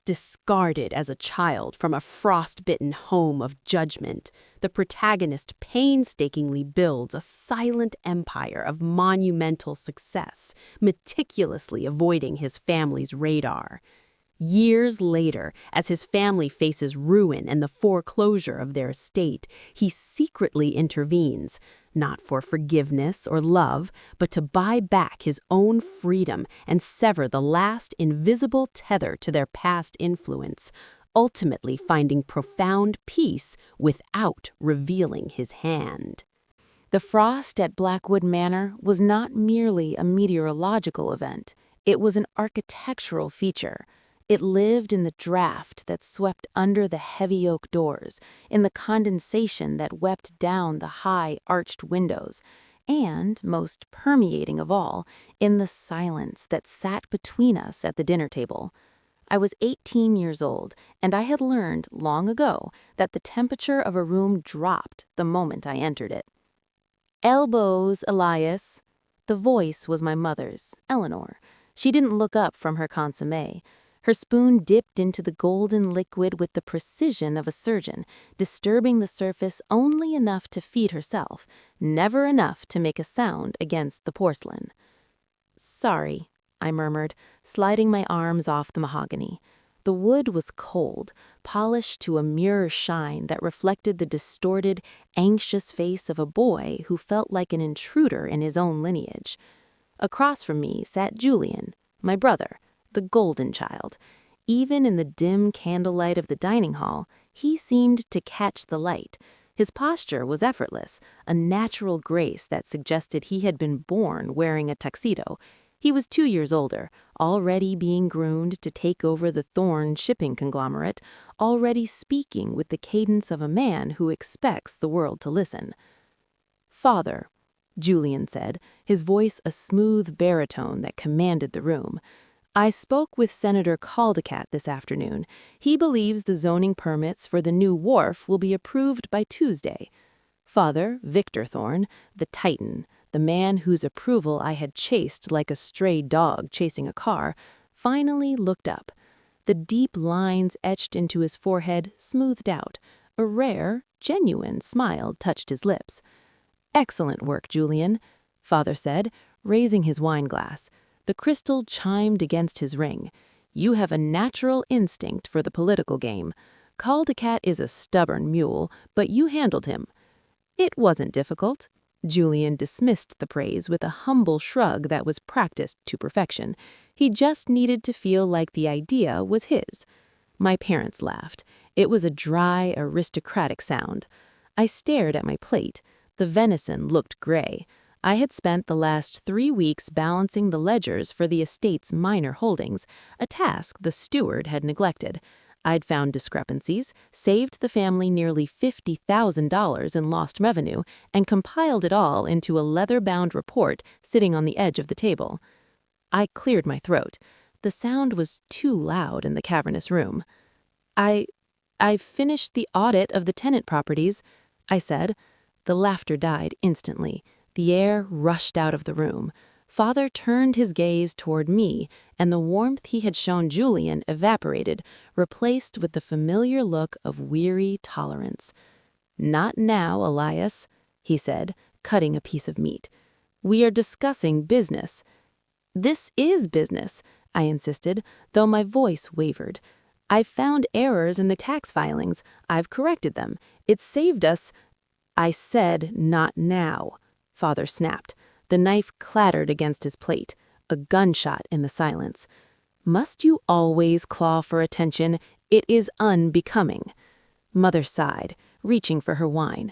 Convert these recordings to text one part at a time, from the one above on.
Discarded as a child from a frostbitten home of judgment, the protagonist painstakingly builds a silent empire of monumental success, meticulously avoiding his family's radar. Years later, as his family faces ruin and the foreclosure of their estate, he secretly intervenes, not for forgiveness or love, but to buy back his own freedom and sever the last invisible tether to their past influence, ultimately finding profound peace without revealing his hand. The frost at Blackwood Manor was not merely a meteorological event, it was an architectural feature. It lived in the draft that swept under the heavy oak doors, in the condensation that wept down the high, arched windows, and, most permeating of all, in the silence that sat between us at the dinner table. I was 18 years old, and I had learned long ago that the temperature of a room dropped the moment I entered it. "Elbows, Elias." The voice was my mother's, Eleanor. She didn't look up from her consommé. Her spoon dipped into the golden liquid with the precision of a surgeon, disturbing the surface only enough to feed herself, never enough to make a sound against the porcelain. "Sorry," I murmured, sliding my arms off the mahogany. The wood was cold, polished to a mirror shine that reflected the distorted, anxious face of a boy who felt like an intruder in his own lineage. Across from me sat Julian, my brother, the golden child. Even in the dim candlelight of the dining hall, he seemed to catch the light. His posture was effortless, a natural grace that suggested he had been born wearing a tuxedo. He was 2 years older, already being groomed to take over the Thorn shipping conglomerate, already speaking with the cadence of a man who expects the world to listen. "Father," Julian said, his voice a smooth baritone that commanded the room, "I spoke with Senator Caldecott this afternoon. He believes the zoning permits for the new wharf will be approved by Tuesday." Father, Victor Thorn, the Titan, the man whose approval I had chased like a stray dog chasing a car, finally looked up. The deep lines etched into his forehead smoothed out. A rare, genuine smile touched his lips. "Excellent work, Julian," Father said, raising his wine glass. The crystal chimed against his ring. "You have a natural instinct for the political game. Caldecott is a stubborn mule, but you handled him." "It wasn't difficult." Julian dismissed the praise with a humble shrug that was practiced to perfection. He just needed to feel like the idea was his. My parents laughed. It was a dry, aristocratic sound. I stared at my plate. The venison looked gray. I had spent the last 3 weeks balancing the ledgers for the estate's minor holdings, a task the steward had neglected. I'd found discrepancies, saved the family nearly $50,000 in lost revenue, and compiled it all into a leather-bound report sitting on the edge of the table. I cleared my throat. The sound was too loud in the cavernous room. I've finished the audit of the tenant properties," I said. The laughter died instantly. The air rushed out of the room. Father turned his gaze toward me, and the warmth he had shown Julian evaporated, replaced with the familiar look of weary tolerance. "Not now, Elias," he said, cutting a piece of meat. "We are discussing business." "This is business," I insisted, though my voice wavered. "I've found errors in the tax filings. I've corrected them. It's saved us—" "I said not now," Father snapped. The knife clattered against his plate, a gunshot in the silence. "Must you always claw for attention? It is unbecoming." Mother sighed, reaching for her wine.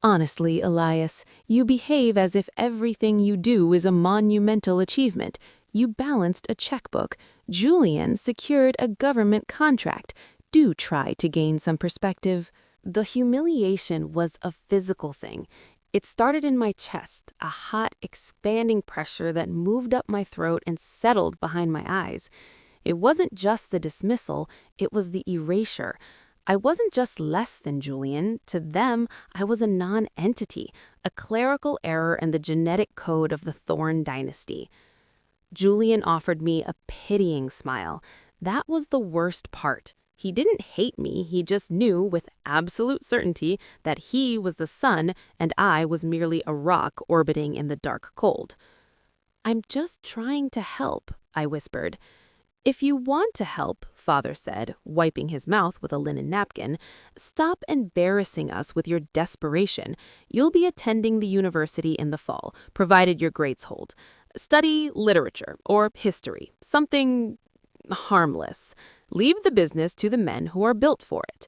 "Honestly, Elias, you behave as if everything you do is a monumental achievement. You balanced a checkbook. Julian secured a government contract. Do try to gain some perspective." The humiliation was a physical thing. It started in my chest, a hot, expanding pressure that moved up my throat and settled behind my eyes. It wasn't just the dismissal, it was the erasure. I wasn't just less than Julian. To them, I was a non-entity, a clerical error in the genetic code of the Thorn dynasty. Julian offered me a pitying smile. That was the worst part. He didn't hate me, he just knew with absolute certainty that he was the sun and I was merely a rock orbiting in the dark cold. "I'm just trying to help," I whispered. "If you want to help," Father said, wiping his mouth with a linen napkin, "stop embarrassing us with your desperation. You'll be attending the university in the fall, provided your grades hold. Study literature or history, something harmless. Leave the business to the men who are built for it."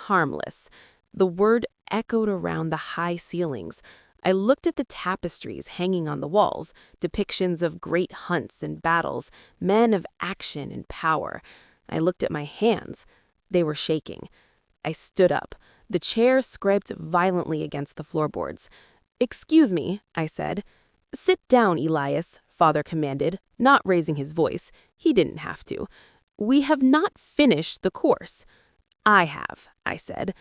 Harmless. The word echoed around the high ceilings. I looked at the tapestries hanging on the walls, depictions of great hunts and battles, men of action and power. I looked at my hands. They were shaking. I stood up. The chair scraped violently against the floorboards. "Excuse me," I said. "Sit down, Elias," Father commanded, not raising his voice. He didn't have to. "We have not finished the course." "I have," I said.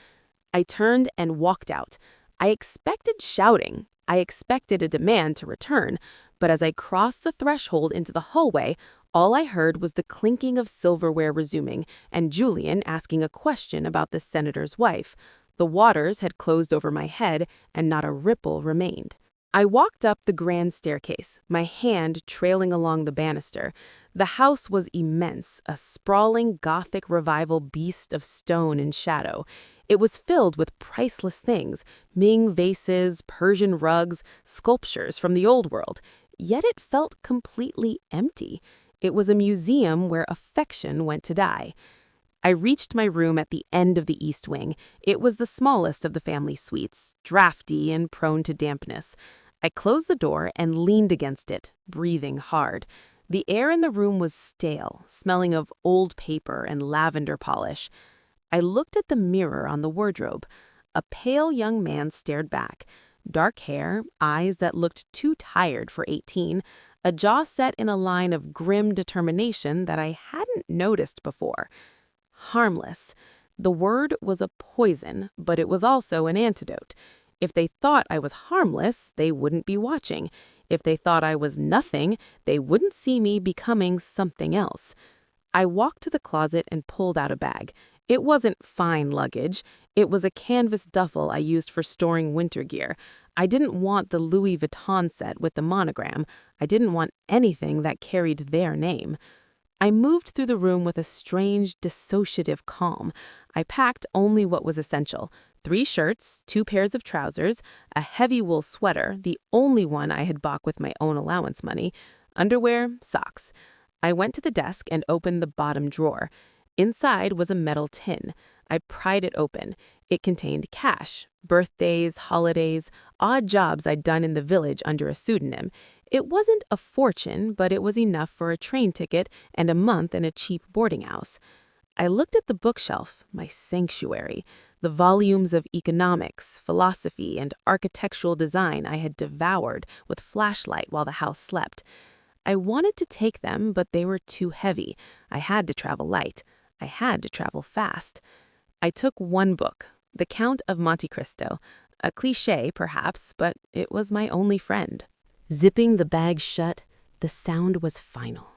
I turned and walked out. I expected shouting. I expected a demand to return. But as I crossed the threshold into the hallway, all I heard was the clinking of silverware resuming and Julian asking a question about the senator's wife. The waters had closed over my head and not a ripple remained. I walked up the grand staircase, my hand trailing along the banister. The house was immense, a sprawling Gothic revival beast of stone and shadow. It was filled with priceless things, Ming vases, Persian rugs, sculptures from the old world. Yet it felt completely empty. It was a museum where affection went to die. I reached my room at the end of the east wing. It was the smallest of the family suites, drafty and prone to dampness. I closed the door and leaned against it, breathing hard. The air in the room was stale, smelling of old paper and lavender polish. I looked at the mirror on the wardrobe. A pale young man stared back. Dark hair, eyes that looked too tired for 18, a jaw set in a line of grim determination that I hadn't noticed before. Harmless. The word was a poison, but it was also an antidote. If they thought I was harmless, they wouldn't be watching. If they thought I was nothing, they wouldn't see me becoming something else. I walked to the closet and pulled out a bag. It wasn't fine luggage. It was a canvas duffel I used for storing winter gear. I didn't want the Louis Vuitton set with the monogram. I didn't want anything that carried their name. I moved through the room with a strange, dissociative calm. I packed only what was essential. 3 shirts, 2 pairs of trousers, a heavy wool sweater, the only one I had bought with my own allowance money, underwear, socks. I went to the desk and opened the bottom drawer. Inside was a metal tin. I pried it open. It contained cash, birthdays, holidays, odd jobs I'd done in the village under a pseudonym. It wasn't a fortune, but it was enough for a train ticket and a month in a cheap boarding house. I looked at the bookshelf, my sanctuary, the volumes of economics, philosophy, and architectural design I had devoured with flashlight while the house slept. I wanted to take them, but they were too heavy. I had to travel light. I had to travel fast. I took one book, The Count of Monte Cristo. A cliché, perhaps, but it was my only friend. Zipping the bag shut, the sound was final.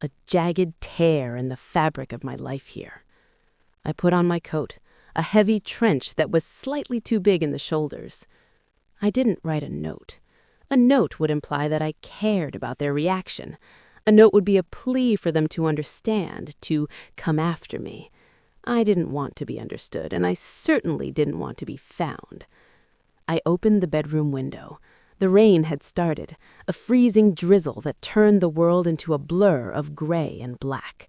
A jagged tear in the fabric of my life here. I put on my coat, a heavy trench that was slightly too big in the shoulders. I didn't write a note. A note would imply that I cared about their reaction. A note would be a plea for them to understand, to come after me. I didn't want to be understood, and I certainly didn't want to be found. I opened the bedroom window. The rain had started, a freezing drizzle that turned the world into a blur of gray and black.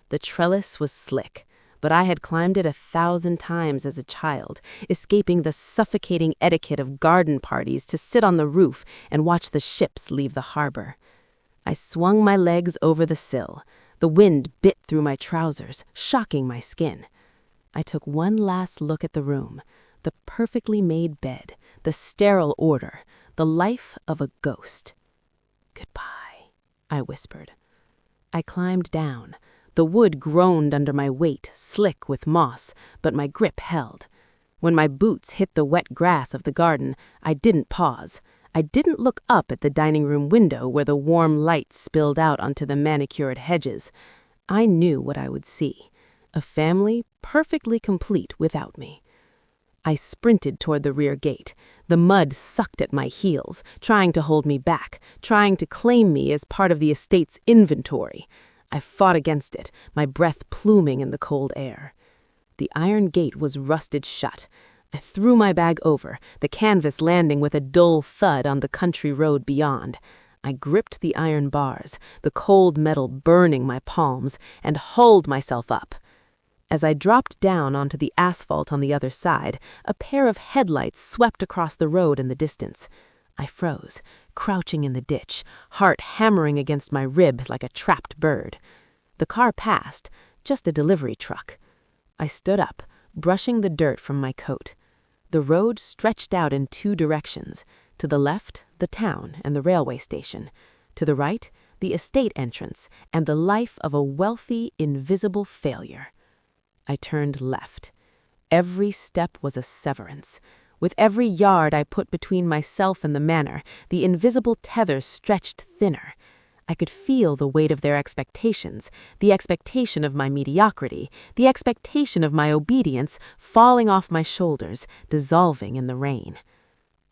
The trellis was slick, but I had climbed it 1,000 times as a child, escaping the suffocating etiquette of garden parties to sit on the roof and watch the ships leave the harbor. I swung my legs over the sill. The wind bit through my trousers, shocking my skin. I took one last look at the room, the perfectly made bed, the sterile order, the life of a ghost. "Goodbye," I whispered. I climbed down. The wood groaned under my weight, slick with moss, but my grip held. When my boots hit the wet grass of the garden, I didn't pause. I didn't look up at the dining room window where the warm light spilled out onto the manicured hedges. I knew what I would see, a family perfectly complete without me. I sprinted toward the rear gate. The mud sucked at my heels, trying to hold me back, trying to claim me as part of the estate's inventory. I fought against it, my breath pluming in the cold air. The iron gate was rusted shut. I threw my bag over, the canvas landing with a dull thud on the country road beyond. I gripped the iron bars, the cold metal burning my palms, and hauled myself up. As I dropped down onto the asphalt on the other side, a pair of headlights swept across the road in the distance. I froze, crouching in the ditch, heart hammering against my ribs like a trapped bird. The car passed, just a delivery truck. I stood up, brushing the dirt from my coat. The road stretched out in two directions. To the left, the town and the railway station. To the right, the estate entrance and the life of a wealthy, invisible failure. I turned left. Every step was a severance. With every yard I put between myself and the manor, the invisible tether stretched thinner. I could feel the weight of their expectations, the expectation of my mediocrity, the expectation of my obedience falling off my shoulders, dissolving in the rain.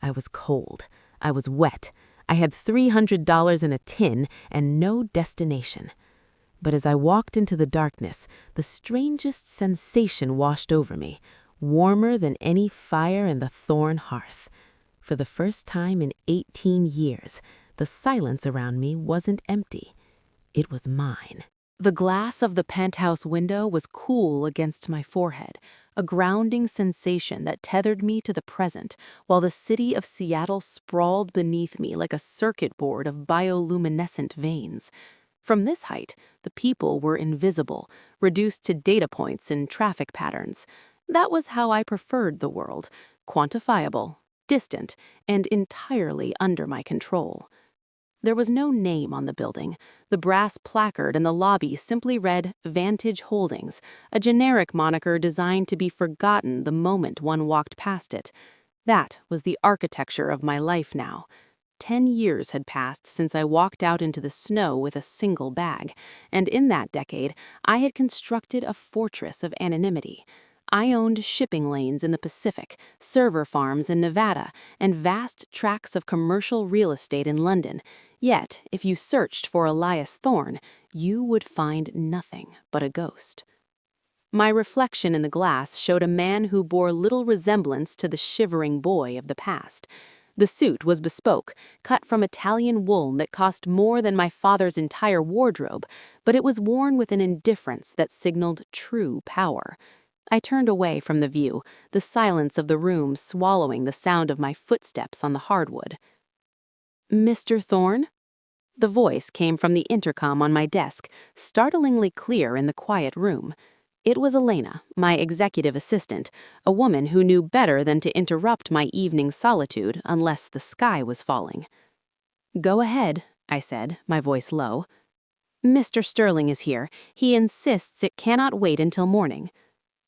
I was cold. I was wet. I had $300 in a tin and no destination. But as I walked into the darkness, the strangest sensation washed over me, warmer than any fire in the thorn hearth. For the first time in 18 years, the silence around me wasn't empty. It was mine. The glass of the penthouse window was cool against my forehead, a grounding sensation that tethered me to the present, while the city of Seattle sprawled beneath me like a circuit board of bioluminescent veins. From this height, the people were invisible, reduced to data points and traffic patterns. That was how I preferred the world, quantifiable, distant, and entirely under my control. There was no name on the building. The brass placard in the lobby simply read Vantage Holdings, a generic moniker designed to be forgotten the moment one walked past it. That was the architecture of my life now. 10 years had passed since I walked out into the snow with a single bag, and in that decade, I had constructed a fortress of anonymity. I owned shipping lanes in the Pacific, server farms in Nevada, and vast tracts of commercial real estate in London. Yet, if you searched for Elias Thorne, you would find nothing but a ghost. My reflection in the glass showed a man who bore little resemblance to the shivering boy of the past. The suit was bespoke, cut from Italian wool that cost more than my father's entire wardrobe, but it was worn with an indifference that signaled true power. I turned away from the view, the silence of the room swallowing the sound of my footsteps on the hardwood. "Mr. Thorne?" The voice came from the intercom on my desk, startlingly clear in the quiet room. It was Elena, my executive assistant, a woman who knew better than to interrupt my evening solitude unless the sky was falling. "Go ahead," I said, my voice low. "Mr. Sterling is here. He insists it cannot wait until morning."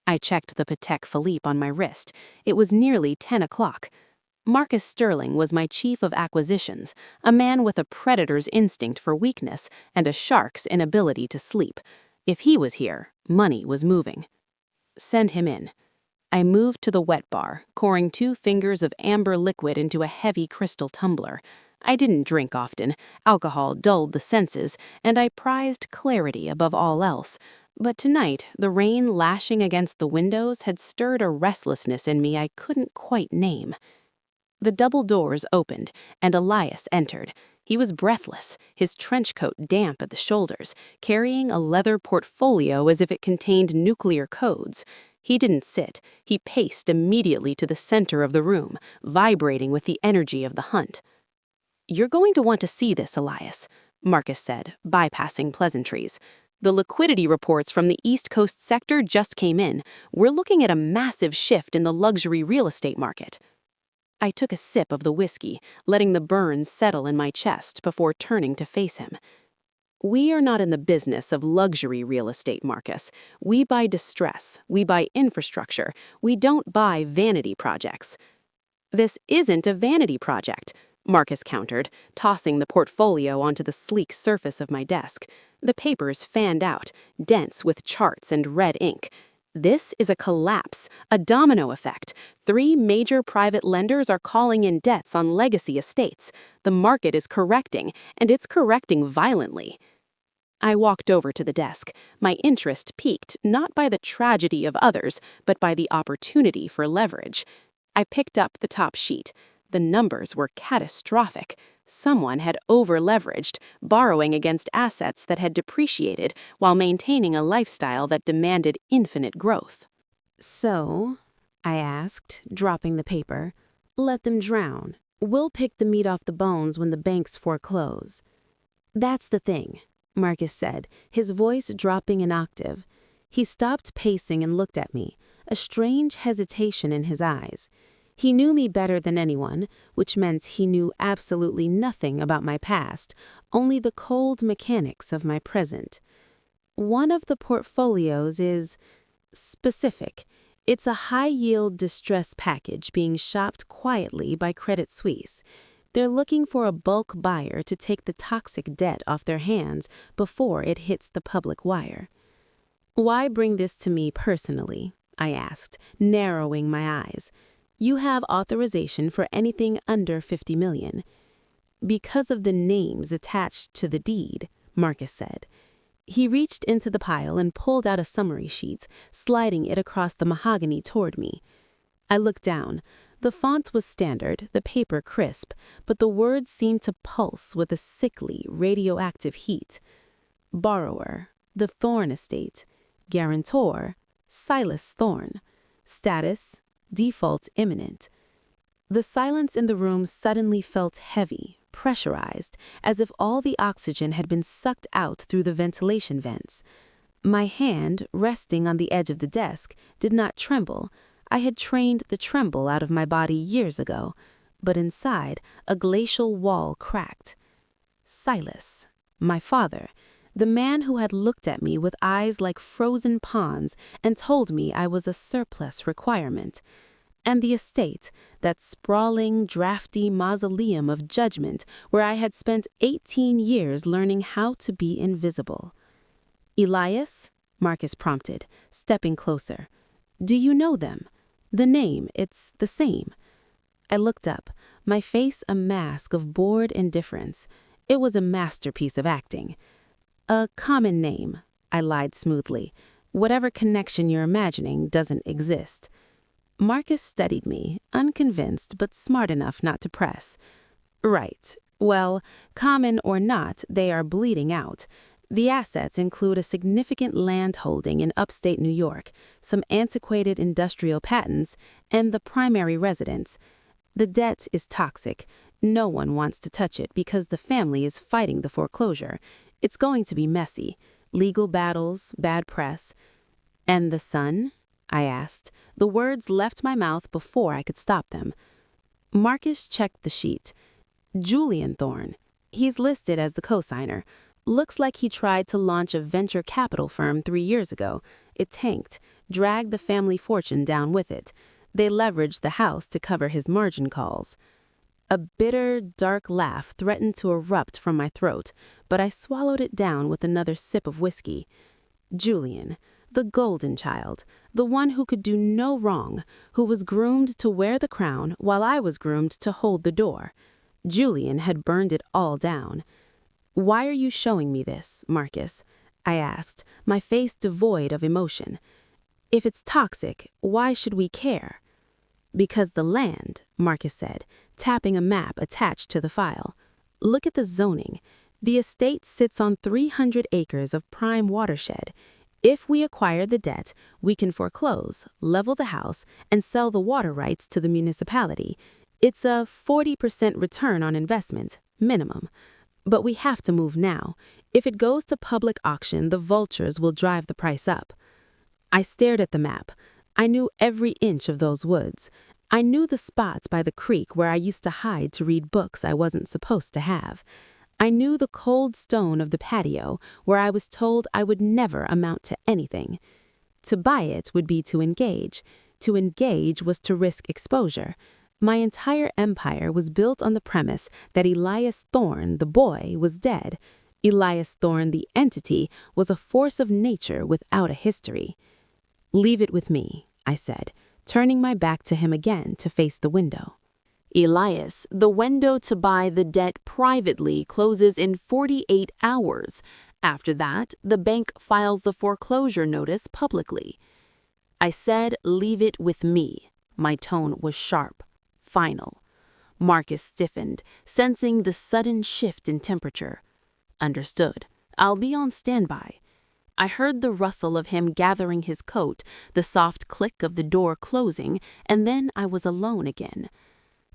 I checked the Patek Philippe on my wrist. It was nearly 10 o'clock. Marcus Sterling was my chief of acquisitions, a man with a predator's instinct for weakness and a shark's inability to sleep. If he was here, money was moving. "Send him in." I moved to the wet bar, pouring 2 fingers of amber liquid into a heavy crystal tumbler. I didn't drink often. Alcohol dulled the senses, and I prized clarity above all else. But tonight, the rain lashing against the windows had stirred a restlessness in me I couldn't quite name. The double doors opened, and Elias entered. He was breathless, his trench coat damp at the shoulders, carrying a leather portfolio as if it contained nuclear codes. He didn't sit. He paced immediately to the center of the room, vibrating with the energy of the hunt. "You're going to want to see this, Elias," Marcus said, bypassing pleasantries. "The liquidity reports from the East Coast sector just came in. We're looking at a massive shift in the luxury real estate market." I took a sip of the whiskey, letting the burns settle in my chest before turning to face him. "We are not in the business of luxury real estate, Marcus. We buy distress. We buy infrastructure. We don't buy vanity projects." "This isn't a vanity project." Marcus countered, tossing the portfolio onto the sleek surface of my desk. The papers fanned out, dense with charts and red ink. This is a collapse, a domino effect. 3 major private lenders are calling in debts on legacy estates. The market is correcting, and it's correcting violently. I walked over to the desk, my interest piqued not by the tragedy of others, but by the opportunity for leverage. I picked up the top sheet. The numbers were catastrophic. Someone had over-leveraged, borrowing against assets that had depreciated while maintaining a lifestyle that demanded infinite growth. "So," I asked, dropping the paper, "let them drown. We'll pick the meat off the bones when the banks foreclose." "That's the thing," Marcus said, his voice dropping an octave. He stopped pacing and looked at me, a strange hesitation in his eyes. He knew me better than anyone, which meant he knew absolutely nothing about my past, only the cold mechanics of my present. "One of the portfolios is specific. It's a high-yield distress package being shopped quietly by Credit Suisse. They're looking for a bulk buyer to take the toxic debt off their hands before it hits the public wire." "Why bring this to me personally?" I asked, narrowing my eyes. "You have authorization for anything under $50 million. "Because of the names attached to the deed," Marcus said. He reached into the pile and pulled out a summary sheet, sliding it across the mahogany toward me. I looked down. The font was standard, the paper crisp, but the words seemed to pulse with a sickly, radioactive heat. Borrower, the Thorne estate. Guarantor, Silas Thorne. Status, default imminent. The silence in the room suddenly felt heavy, pressurized, as if all the oxygen had been sucked out through the ventilation vents. My hand, resting on the edge of the desk, did not tremble. I had trained the tremble out of my body years ago, but inside, a glacial wall cracked. Silas, my father, the man who had looked at me with eyes like frozen ponds and told me I was a surplus requirement. And the estate, that sprawling, drafty mausoleum of judgment where I had spent 18 years learning how to be invisible. "Elias?" Marcus prompted, stepping closer. "Do you know them? The name, it's the same." I looked up, my face a mask of bored indifference. It was a masterpiece of acting. "A common name," I lied smoothly. "Whatever connection you're imagining doesn't exist." Marcus studied me, unconvinced but smart enough not to press. "Right. Well, common or not, they are bleeding out. The assets include a significant land holding in upstate New York, some antiquated industrial patents, and the primary residence. The debt is toxic. No one wants to touch it because the family is fighting the foreclosure. It's going to be messy. Legal battles, bad press." "And the son?" I asked. The words left my mouth before I could stop them. Marcus checked the sheet. "Julian Thorne. He's listed as the cosigner. Looks like he tried to launch a venture capital firm 3 years ago. It tanked, dragged the family fortune down with it. They leveraged the house to cover his margin calls." A bitter, dark laugh threatened to erupt from my throat, but I swallowed it down with another sip of whiskey. Julian, the golden child, the one who could do no wrong, who was groomed to wear the crown while I was groomed to hold the door. Julian had burned it all down. "Why are you showing me this, Marcus?" I asked, my face devoid of emotion. "If it's toxic, why should we care?" "Because the land," Marcus said, tapping a map attached to the file. "Look at the zoning. The estate sits on 300 acres of prime watershed. If we acquire the debt, we can foreclose, level the house, and sell the water rights to the municipality. It's a 40% return on investment, minimum. But we have to move now. If it goes to public auction, the vultures will drive the price up." I stared at the map. I knew every inch of those woods. I knew the spots by the creek where I used to hide to read books I wasn't supposed to have. I knew the cold stone of the patio where I was told I would never amount to anything. To buy it would be to engage. To engage was to risk exposure. My entire empire was built on the premise that Elias Thorne, the boy, was dead. Elias Thorne, the entity, was a force of nature without a history. "Leave it with me," I said, turning my back to him again to face the window. "Elias, the window to buy the debt privately closes in 48 hours. After that, the bank files the foreclosure notice publicly." I said, "Leave it with me." My tone was sharp, final. Marcus stiffened, sensing the sudden shift in temperature. "Understood. I'll be on standby." I heard the rustle of him gathering his coat, the soft click of the door closing, and then I was alone again.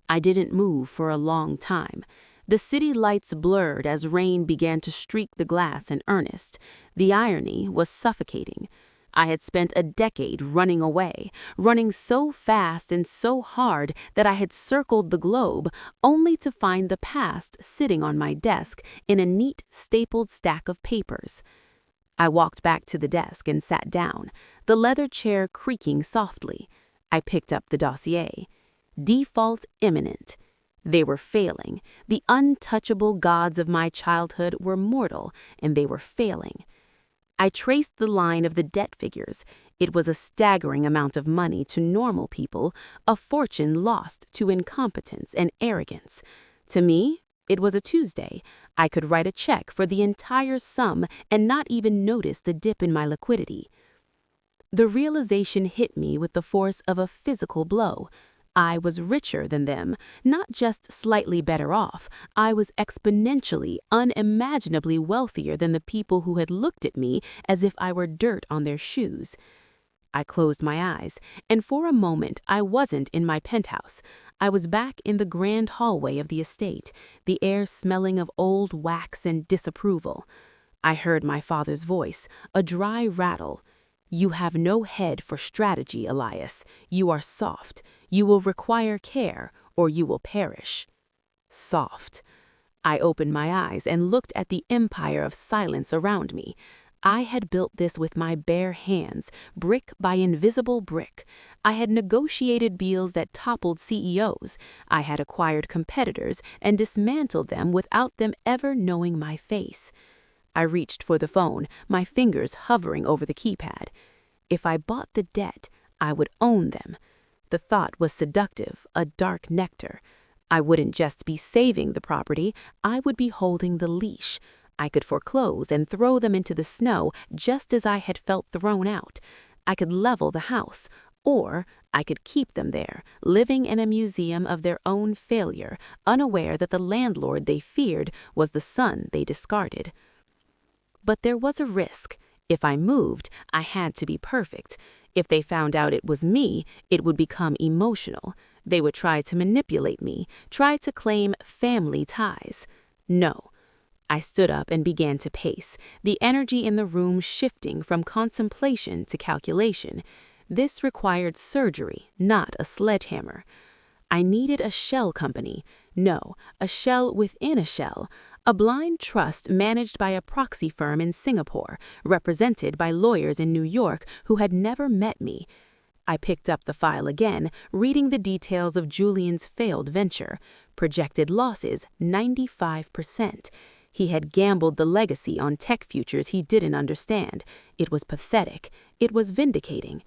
I didn't move for a long time. The city lights blurred as rain began to streak the glass in earnest. The irony was suffocating. I had spent a decade running away, running so fast and so hard that I had circled the globe, only to find the past sitting on my desk in a neat, stapled stack of papers. I walked back to the desk and sat down, the leather chair creaking softly. I picked up the dossier. Default imminent. They were failing. The untouchable gods of my childhood were mortal, and they were failing. I traced the line of the debt figures. It was a staggering amount of money to normal people, a fortune lost to incompetence and arrogance. To me, it was a Tuesday. I could write a check for the entire sum and not even notice the dip in my liquidity. The realization hit me with the force of a physical blow. I was richer than them, not just slightly better off. I was exponentially, unimaginably wealthier than the people who had looked at me as if I were dirt on their shoes. I closed my eyes, and for a moment I wasn't in my penthouse. I was back in the grand hallway of the estate, the air smelling of old wax and disapproval. I heard my father's voice, a dry rattle. "You have no head for strategy, Elias. You are soft. You will require care, or you will perish." Soft. I opened my eyes and looked at the empire of silence around me. I had built this with my bare hands, brick by invisible brick. I had negotiated deals that toppled CEOs. I had acquired competitors and dismantled them without them ever knowing my face. I reached for the phone, my fingers hovering over the keypad. If I bought the debt, I would own them. The thought was seductive, a dark nectar. I wouldn't just be saving the property, I would be holding the leash. I could foreclose and throw them into the snow just as I had felt thrown out. I could level the house, or I could keep them there, living in a museum of their own failure, unaware that the landlord they feared was the son they discarded. But there was a risk. If I moved, I had to be perfect. If they found out it was me, it would become emotional. They would try to manipulate me, try to claim family ties. No. I stood up and began to pace, the energy in the room shifting from contemplation to calculation. This required surgery, not a sledgehammer. I needed a shell company. No, a shell within a shell. A blind trust managed by a proxy firm in Singapore, represented by lawyers in New York who had never met me. I picked up the file again, reading the details of Julian's failed venture. Projected losses, 95%. He had gambled the legacy on tech futures he didn't understand. It was pathetic. It was vindicating.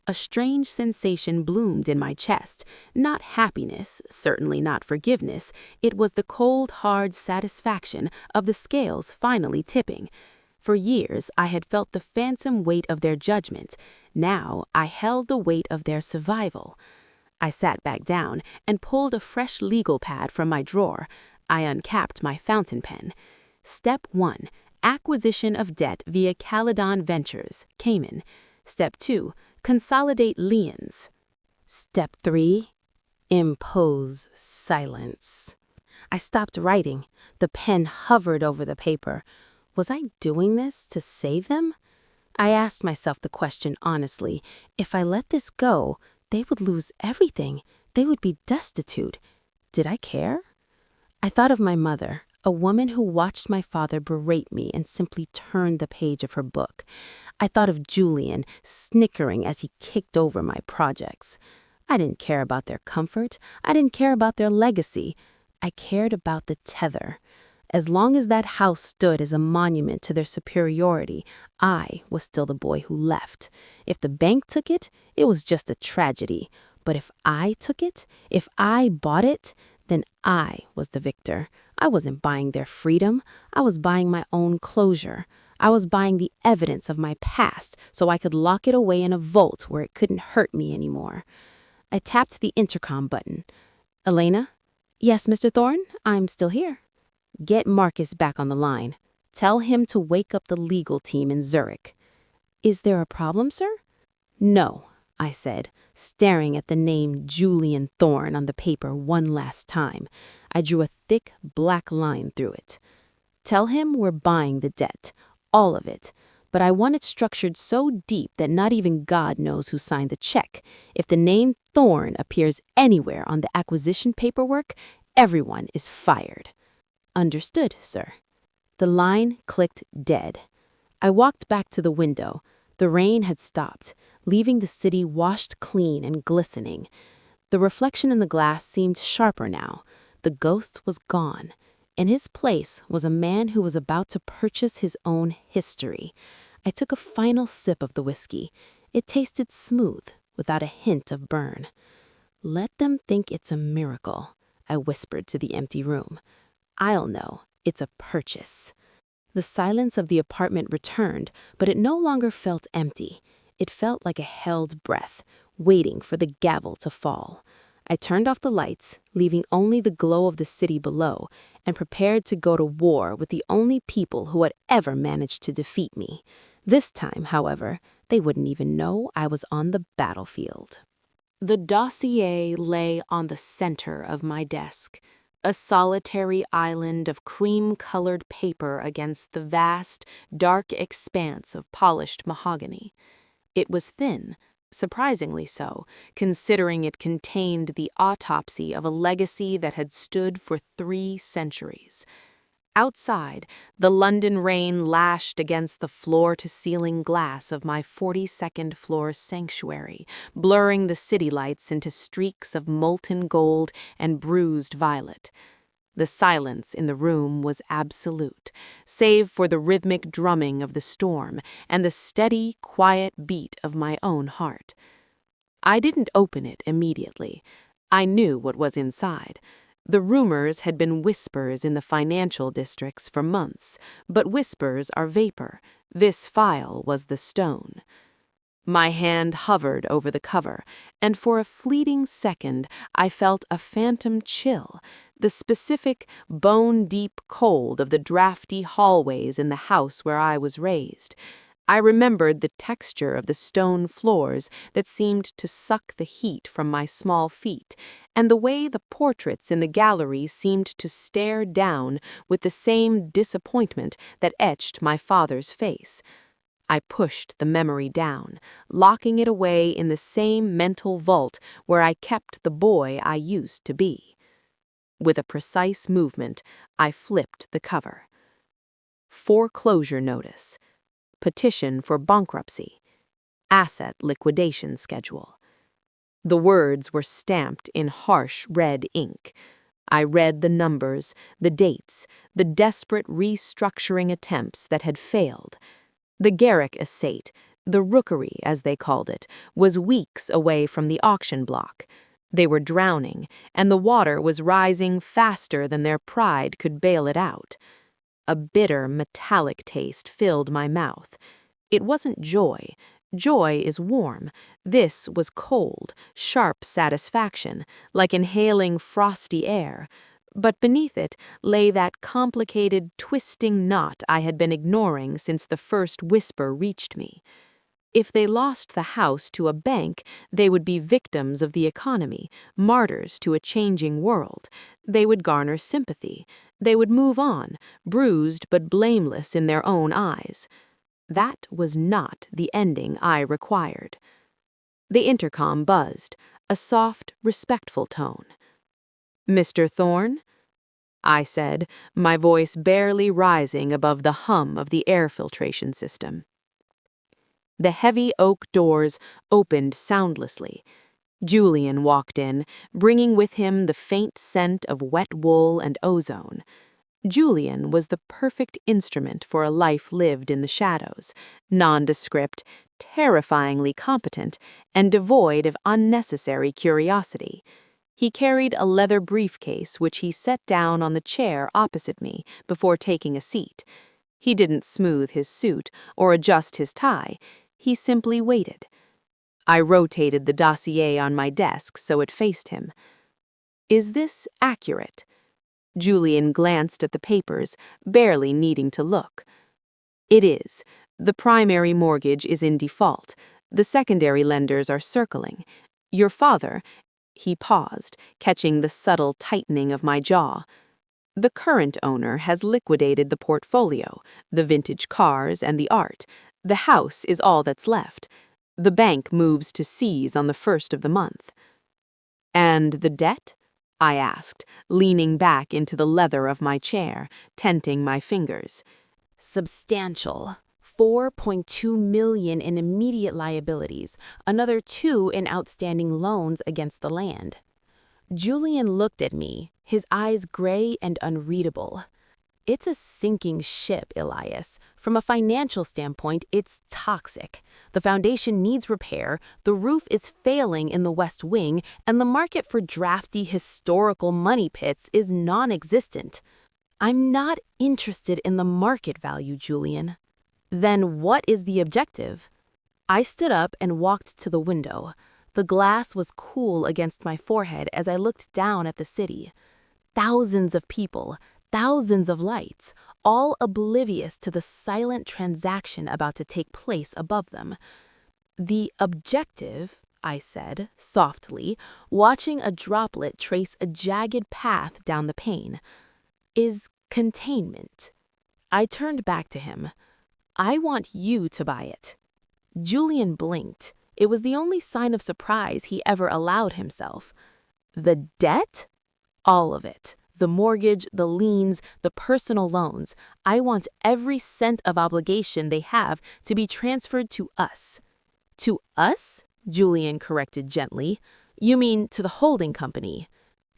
A strange sensation bloomed in my chest. Not happiness, certainly not forgiveness. It was the cold, hard satisfaction of the scales finally tipping. For years, I had felt the phantom weight of their judgment. Now, I held the weight of their survival. I sat back down and pulled a fresh legal pad from my drawer. I uncapped my fountain pen. Step 1. Acquisition of debt via Caledon Ventures, Cayman. Step 2. Consolidate liens. Step 3. Impose silence. I stopped writing. The pen hovered over the paper. Was I doing this to save them? I asked myself the question honestly. If I let this go, they would lose everything. They would be destitute. Did I care? I thought of my mother, a woman who watched my father berate me and simply turned the page of her book. I thought of Julian, snickering as he kicked over my projects. I didn't care about their comfort. I didn't care about their legacy. I cared about the tether. As long as that house stood as a monument to their superiority, I was still the boy who left. If the bank took it, it was just a tragedy. But if I took it, if I bought it, then I was the victor. I wasn't buying their freedom. I was buying my own closure. I was buying the evidence of my past so I could lock it away in a vault where it couldn't hurt me anymore. I tapped the intercom button. Elena? Yes, Mr. Thorne, I'm still here. Get Marcus back on the line. Tell him to wake up the legal team in Zurich. Is there a problem, sir? No, I said, staring at the name Julian Thorne on the paper one last time. I drew a thick black line through it. Tell him we're buying the debt, all of it, but I want it structured so deep that not even God knows who signed the check. If the name Thorne appears anywhere on the acquisition paperwork, everyone is fired. Understood, sir. The line clicked dead. I walked back to the window. The rain had stopped, leaving the city washed clean and glistening. The reflection in the glass seemed sharper now. The ghost was gone. In his place was a man who was about to purchase his own history. I took a final sip of the whiskey. It tasted smooth, without a hint of burn. Let them think it's a miracle, I whispered to the empty room. I'll know it's a purchase. The silence of the apartment returned, but it no longer felt empty. It felt like a held breath, waiting for the gavel to fall. I turned off the lights, leaving only the glow of the city below, and prepared to go to war with the only people who had ever managed to defeat me. This time, however, they wouldn't even know I was on the battlefield. The dossier lay on the center of my desk, a solitary island of cream-colored paper against the vast, dark expanse of polished mahogany. It was thin, surprisingly so, considering it contained the autopsy of a legacy that had stood for 3 centuries. Outside, the London rain lashed against the floor-to-ceiling glass of my 42nd floor sanctuary, blurring the city lights into streaks of molten gold and bruised violet. The silence in the room was absolute, save for the rhythmic drumming of the storm and the steady, quiet beat of my own heart. I didn't open it immediately. I knew what was inside. The rumors had been whispers in the financial districts for months, but whispers are vapor. This file was the stone. My hand hovered over the cover, and for a fleeting second I felt a phantom chill, the specific, bone-deep cold of the drafty hallways in the house where I was raised. I remembered the texture of the stone floors that seemed to suck the heat from my small feet, and the way the portraits in the gallery seemed to stare down with the same disappointment that etched my father's face. I pushed the memory down, locking it away in the same mental vault where I kept the boy I used to be. With a precise movement, I flipped the cover. Foreclosure notice. Petition for bankruptcy. Asset liquidation schedule. The words were stamped in harsh red ink. I read the numbers, the dates, the desperate restructuring attempts that had failed. The Garrick estate, the rookery as they called it, was weeks away from the auction block. They were drowning, and the water was rising faster than their pride could bail it out. A bitter, metallic taste filled my mouth. It wasn't joy. Joy is warm. This was cold, sharp satisfaction, like inhaling frosty air. But beneath it lay that complicated, twisting knot I had been ignoring since the first whisper reached me. If they lost the house to a bank, they would be victims of the economy, martyrs to a changing world. They would garner sympathy. They would move on, bruised but blameless in their own eyes. That was not the ending I required. The intercom buzzed, a soft, respectful tone. "Mr. Thorne?" I said, my voice barely rising above the hum of the air filtration system. The heavy oak doors opened soundlessly. Julian walked in, bringing with him the faint scent of wet wool and ozone. Julian was the perfect instrument for a life lived in the shadows, nondescript, terrifyingly competent, and devoid of unnecessary curiosity. He carried a leather briefcase which he set down on the chair opposite me before taking a seat. He didn't smooth his suit or adjust his tie. He simply waited. I rotated the dossier on my desk so it faced him. "Is this accurate?" Julian glanced at the papers, barely needing to look. "It is. The primary mortgage is in default. The secondary lenders are circling. Your father—" He paused, catching the subtle tightening of my jaw. "The current owner has liquidated the portfolio, the vintage cars and the art. The house is all that's left. The bank moves to seize on the 1st of the month." "And the debt?" I asked, leaning back into the leather of my chair, tenting my fingers. "Substantial. $4.2 million in immediate liabilities, another $2 million in outstanding loans against the land." Julian looked at me, his eyes gray and unreadable. "It's a sinking ship, Elias. From a financial standpoint, it's toxic. The foundation needs repair, the roof is failing in the West Wing, and the market for drafty historical money pits is non-existent." "I'm not interested in the market value, Julian." "Then what is the objective?" I stood up and walked to the window. The glass was cool against my forehead as I looked down at the city. Thousands of people, thousands of lights, all oblivious to the silent transaction about to take place above them. "The objective," I said, softly, watching a droplet trace a jagged path down the pane, "is containment." I turned back to him. "I want you to buy it." Julian blinked. It was the only sign of surprise he ever allowed himself. "The debt?" "All of it. The mortgage, the liens, the personal loans. I want every cent of obligation they have to be transferred to us." "To us?" Julian corrected gently. "You mean to the holding company."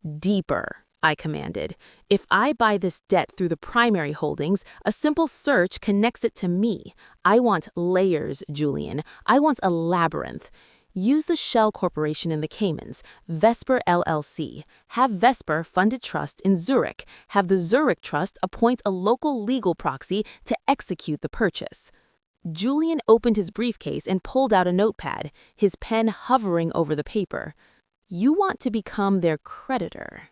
"Deeper," I commanded. "If I buy this debt through the primary holdings, a simple search connects it to me. I want layers, Julian. I want a labyrinth. Use the Shell Corporation in the Caymans, Vesper LLC. Have Vesper fund a trust in Zurich. Have the Zurich Trust appoint a local legal proxy to execute the purchase." Julian opened his briefcase and pulled out a notepad, his pen hovering over the paper. "You want to become their creditor."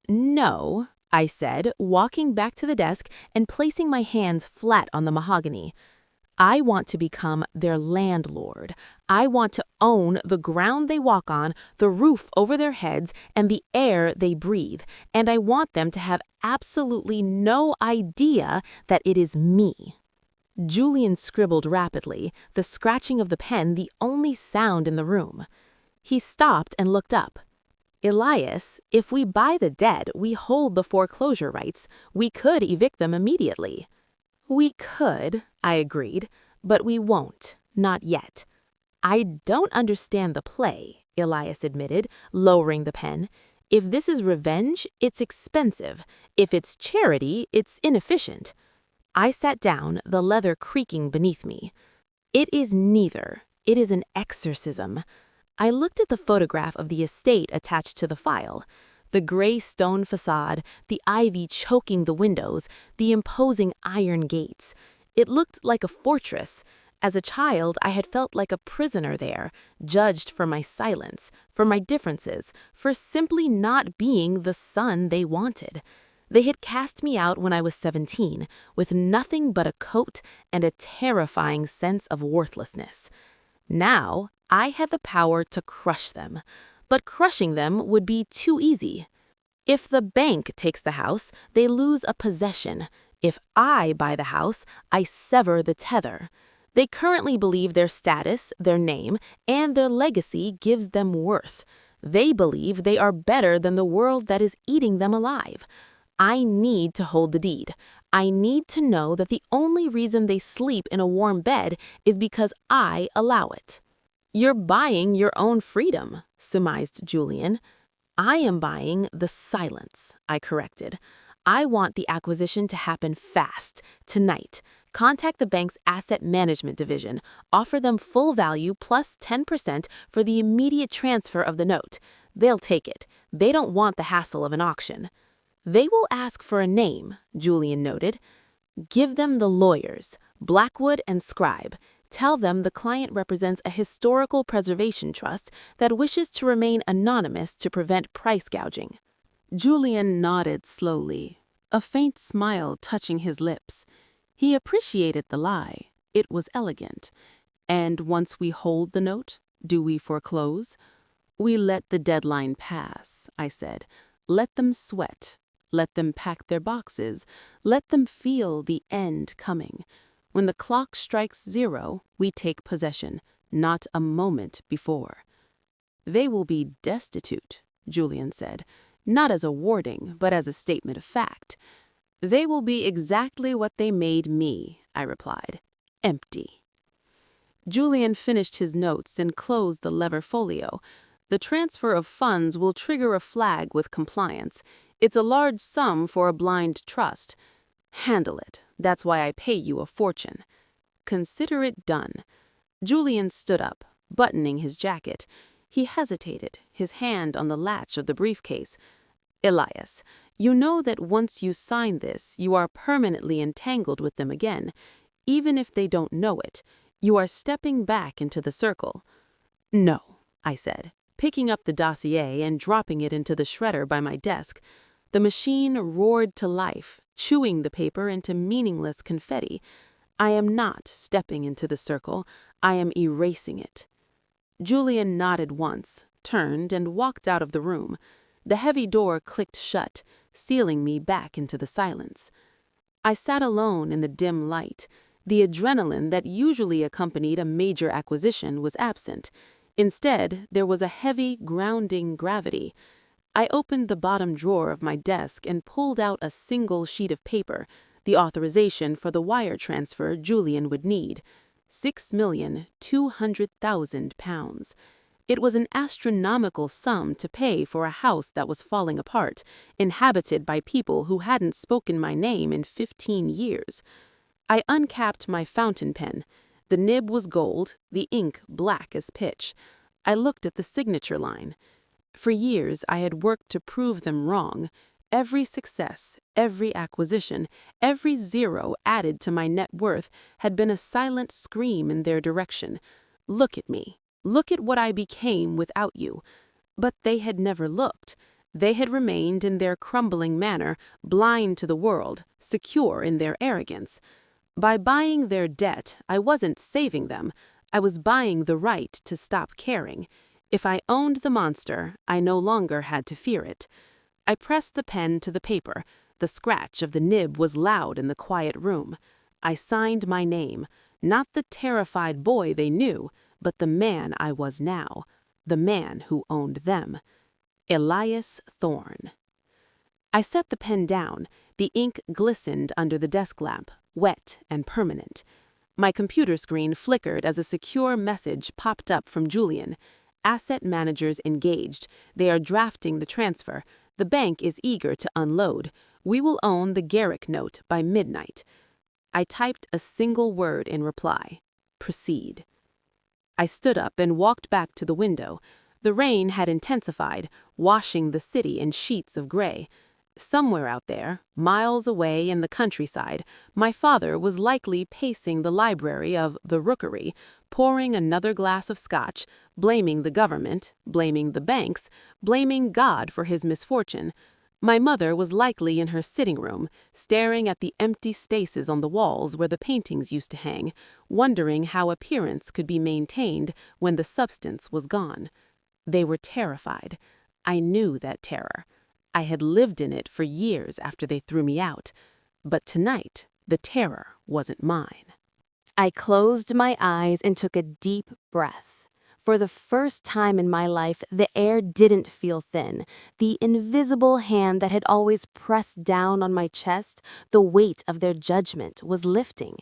"No," I said, walking back to the desk and placing my hands flat on the mahogany. "I want to become their landlord. I want to own the ground they walk on, the roof over their heads, and the air they breathe, and I want them to have absolutely no idea that it is me." Julian scribbled rapidly, the scratching of the pen the only sound in the room. He stopped and looked up. "Elias, if we buy the debt, we hold the foreclosure rights. We could evict them immediately." "We could," I agreed, "but we won't, not yet." "I don't understand the play," Elias admitted, lowering the pen. "If this is revenge, it's expensive. If it's charity, it's inefficient." I sat down, the leather creaking beneath me. "It is neither. It is an exorcism." I looked at the photograph of the estate attached to the file. The gray stone facade, the ivy choking the windows, the imposing iron gates. It looked like a fortress. As a child, I had felt like a prisoner there, judged for my silence, for my differences, for simply not being the son they wanted. They had cast me out when I was 17, with nothing but a coat and a terrifying sense of worthlessness. Now, I had the power to crush them, but crushing them would be too easy. If the bank takes the house, they lose a possession. If I buy the house, I sever the tether. They currently believe their status, their name, and their legacy gives them worth. They believe they are better than the world that is eating them alive. I need to hold the deed. I need to know that the only reason they sleep in a warm bed is because I allow it. You're buying your own freedom, surmised Julian. I am buying the silence, I corrected. I want the acquisition to happen fast, tonight. Contact the bank's asset management division. Offer them full value plus 10% for the immediate transfer of the note. They'll take it. They don't want the hassle of an auction. They will ask for a name, Julian noted. Give them the lawyers, Blackwood and Scribe. Tell them the client represents a historical preservation trust that wishes to remain anonymous to prevent price gouging. Julian nodded slowly, a faint smile touching his lips. He appreciated the lie. It was elegant. And once we hold the note, do we foreclose? We let the deadline pass, I said. Let them sweat. Let them pack their boxes. Let them feel the end coming. When the clock strikes 0, we take possession, not a moment before. They will be destitute, Julian said, not as a warning, but as a statement of fact. They will be exactly what they made me, I replied, empty. Julian finished his notes and closed the lever folio. The transfer of funds will trigger a flag with compliance. It's a large sum for a blind trust. Handle it. That's why I pay you a fortune. Consider it done. Julian stood up, buttoning his jacket. He hesitated, his hand on the latch of the briefcase. Elias, you know that once you sign this, you are permanently entangled with them again. Even if they don't know it, you are stepping back into the circle. No, I said, picking up the dossier and dropping it into the shredder by my desk. The machine roared to life, chewing the paper into meaningless confetti. I am not stepping into the circle. I am erasing it. Julian nodded once, turned, and walked out of the room. The heavy door clicked shut, sealing me back into the silence. I sat alone in the dim light. The adrenaline that usually accompanied a major acquisition was absent. Instead, there was a heavy, grounding gravity. I opened the bottom drawer of my desk and pulled out a single sheet of paper, the authorization for the wire transfer Julian would need. £6,200,000. It was an astronomical sum to pay for a house that was falling apart, inhabited by people who hadn't spoken my name in 15 years. I uncapped my fountain pen. The nib was gold, the ink black as pitch. I looked at the signature line. For years, I had worked to prove them wrong. Every success, every acquisition, every zero added to my net worth had been a silent scream in their direction. Look at me. Look at what I became without you. But they had never looked. They had remained in their crumbling manner, blind to the world, secure in their arrogance. By buying their debt, I wasn't saving them. I was buying the right to stop caring. If I owned the monster, I no longer had to fear it. I pressed the pen to the paper. The scratch of the nib was loud in the quiet room. I signed my name, not the terrified boy they knew, but the man I was now, the man who owned them. Elias Thorne. I set the pen down. The ink glistened under the desk lamp, wet and permanent. My computer screen flickered as a secure message popped up from Julian. Asset managers engaged. They are drafting the transfer. The bank is eager to unload. We will own the Garrick note by midnight. I typed a single word in reply. Proceed. I stood up and walked back to the window. The rain had intensified, washing the city in sheets of gray. Somewhere out there, miles away in the countryside, my father was likely pacing the library of the Rookery, pouring another glass of scotch, blaming the government, blaming the banks, blaming God for his misfortune. My mother was likely in her sitting room, staring at the empty spaces on the walls where the paintings used to hang, wondering how appearance could be maintained when the substance was gone. They were terrified. I knew that terror. I had lived in it for years after they threw me out. But tonight, the terror wasn't mine. I closed my eyes and took a deep breath. For the first time in my life, the air didn't feel thin. The invisible hand that had always pressed down on my chest, the weight of their judgment was lifting.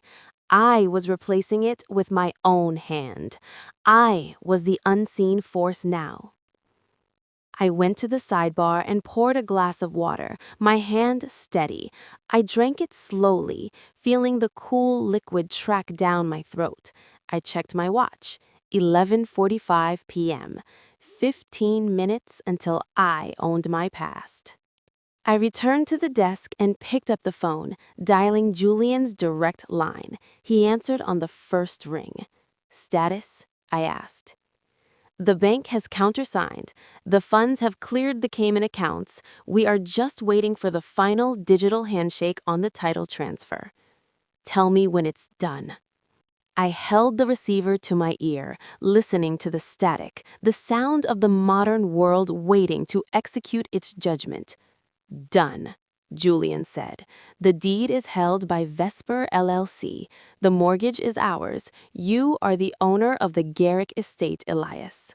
I was replacing it with my own hand. I was the unseen force now. I went to the sidebar and poured a glass of water, my hand steady. I drank it slowly, feeling the cool liquid track down my throat. I checked my watch. 11:45 p.m. 15 minutes until I owned my past. I returned to the desk and picked up the phone, dialing Julian's direct line. He answered on the first ring. "Status?" I asked. "The bank has countersigned. The funds have cleared the Cayman accounts. We are just waiting for the final digital handshake on the title transfer." "Tell me when it's done." I held the receiver to my ear, listening to the static, the sound of the modern world waiting to execute its judgment. "Done," Julian said. "The deed is held by Vesper LLC. The mortgage is ours. You are the owner of the Garrick estate, Elias."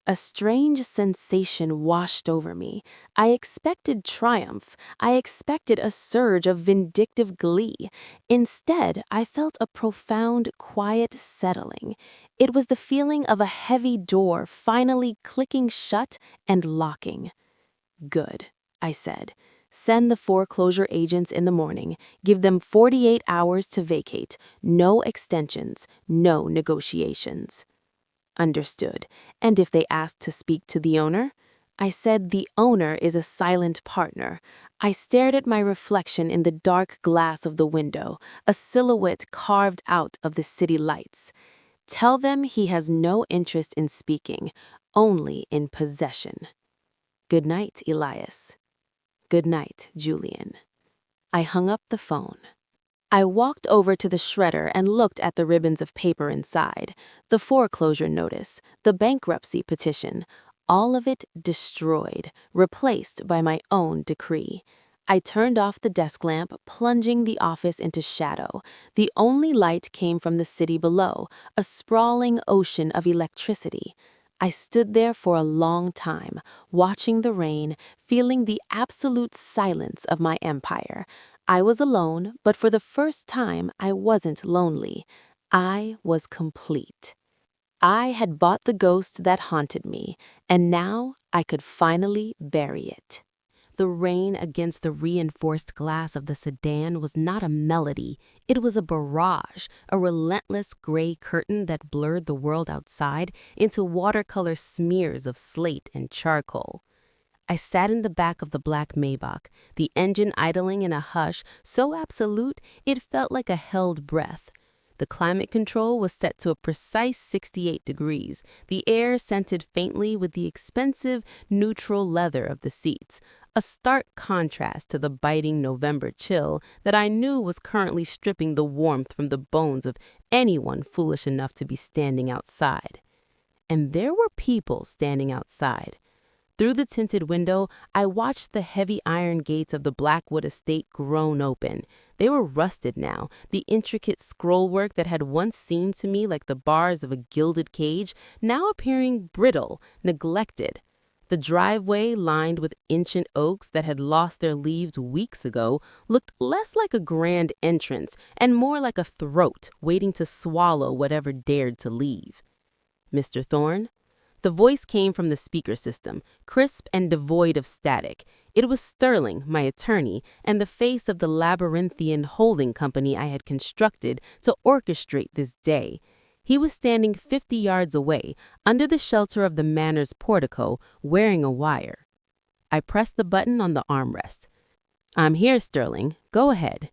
A strange sensation washed over me. I expected triumph. I expected a surge of vindictive glee. Instead, I felt a profound, quiet settling. It was the feeling of a heavy door finally clicking shut and locking. "Good," I said. "Send the foreclosure agents in the morning. Give them 48 hours to vacate. No extensions, no negotiations." "Understood. And if they ask to speak to the owner?" I said the owner is a silent partner. I stared at my reflection in the dark glass of the window, a silhouette carved out of the city lights. "Tell them he has no interest in speaking, only in possession." "Good night, Elias." "Good night, Julian." I hung up the phone. I walked over to the shredder and looked at the ribbons of paper inside. The foreclosure notice, the bankruptcy petition, all of it destroyed, replaced by my own decree. I turned off the desk lamp, plunging the office into shadow. The only light came from the city below, a sprawling ocean of electricity. I stood there for a long time, watching the rain, feeling the absolute silence of my empire. I was alone, but for the first time I wasn't lonely. I was complete. I had bought the ghost that haunted me, and now I could finally bury it. The rain against the reinforced glass of the sedan was not a melody. It was a barrage, a relentless gray curtain that blurred the world outside into watercolor smears of slate and charcoal. I sat in the back of the black Maybach, the engine idling in a hush so absolute it felt like a held breath. The climate control was set to a precise 68 degrees, the air scented faintly with the expensive, neutral leather of the seats, a stark contrast to the biting November chill that I knew was currently stripping the warmth from the bones of anyone foolish enough to be standing outside. And there were people standing outside. Through the tinted window, I watched the heavy iron gates of the Blackwood estate groan open. They were rusted now, the intricate scrollwork that had once seemed to me like the bars of a gilded cage, now appearing brittle, neglected. The driveway, lined with ancient oaks that had lost their leaves weeks ago, looked less like a grand entrance and more like a throat waiting to swallow whatever dared to leave. "Mr. Thorne?" The voice came from the speaker system, crisp and devoid of static. It was Sterling, my attorney, and the face of the labyrinthian holding company I had constructed to orchestrate this day. He was standing 50 yards away, under the shelter of the manor's portico, wearing a wire. I pressed the button on the armrest. "I'm here, Sterling. Go ahead."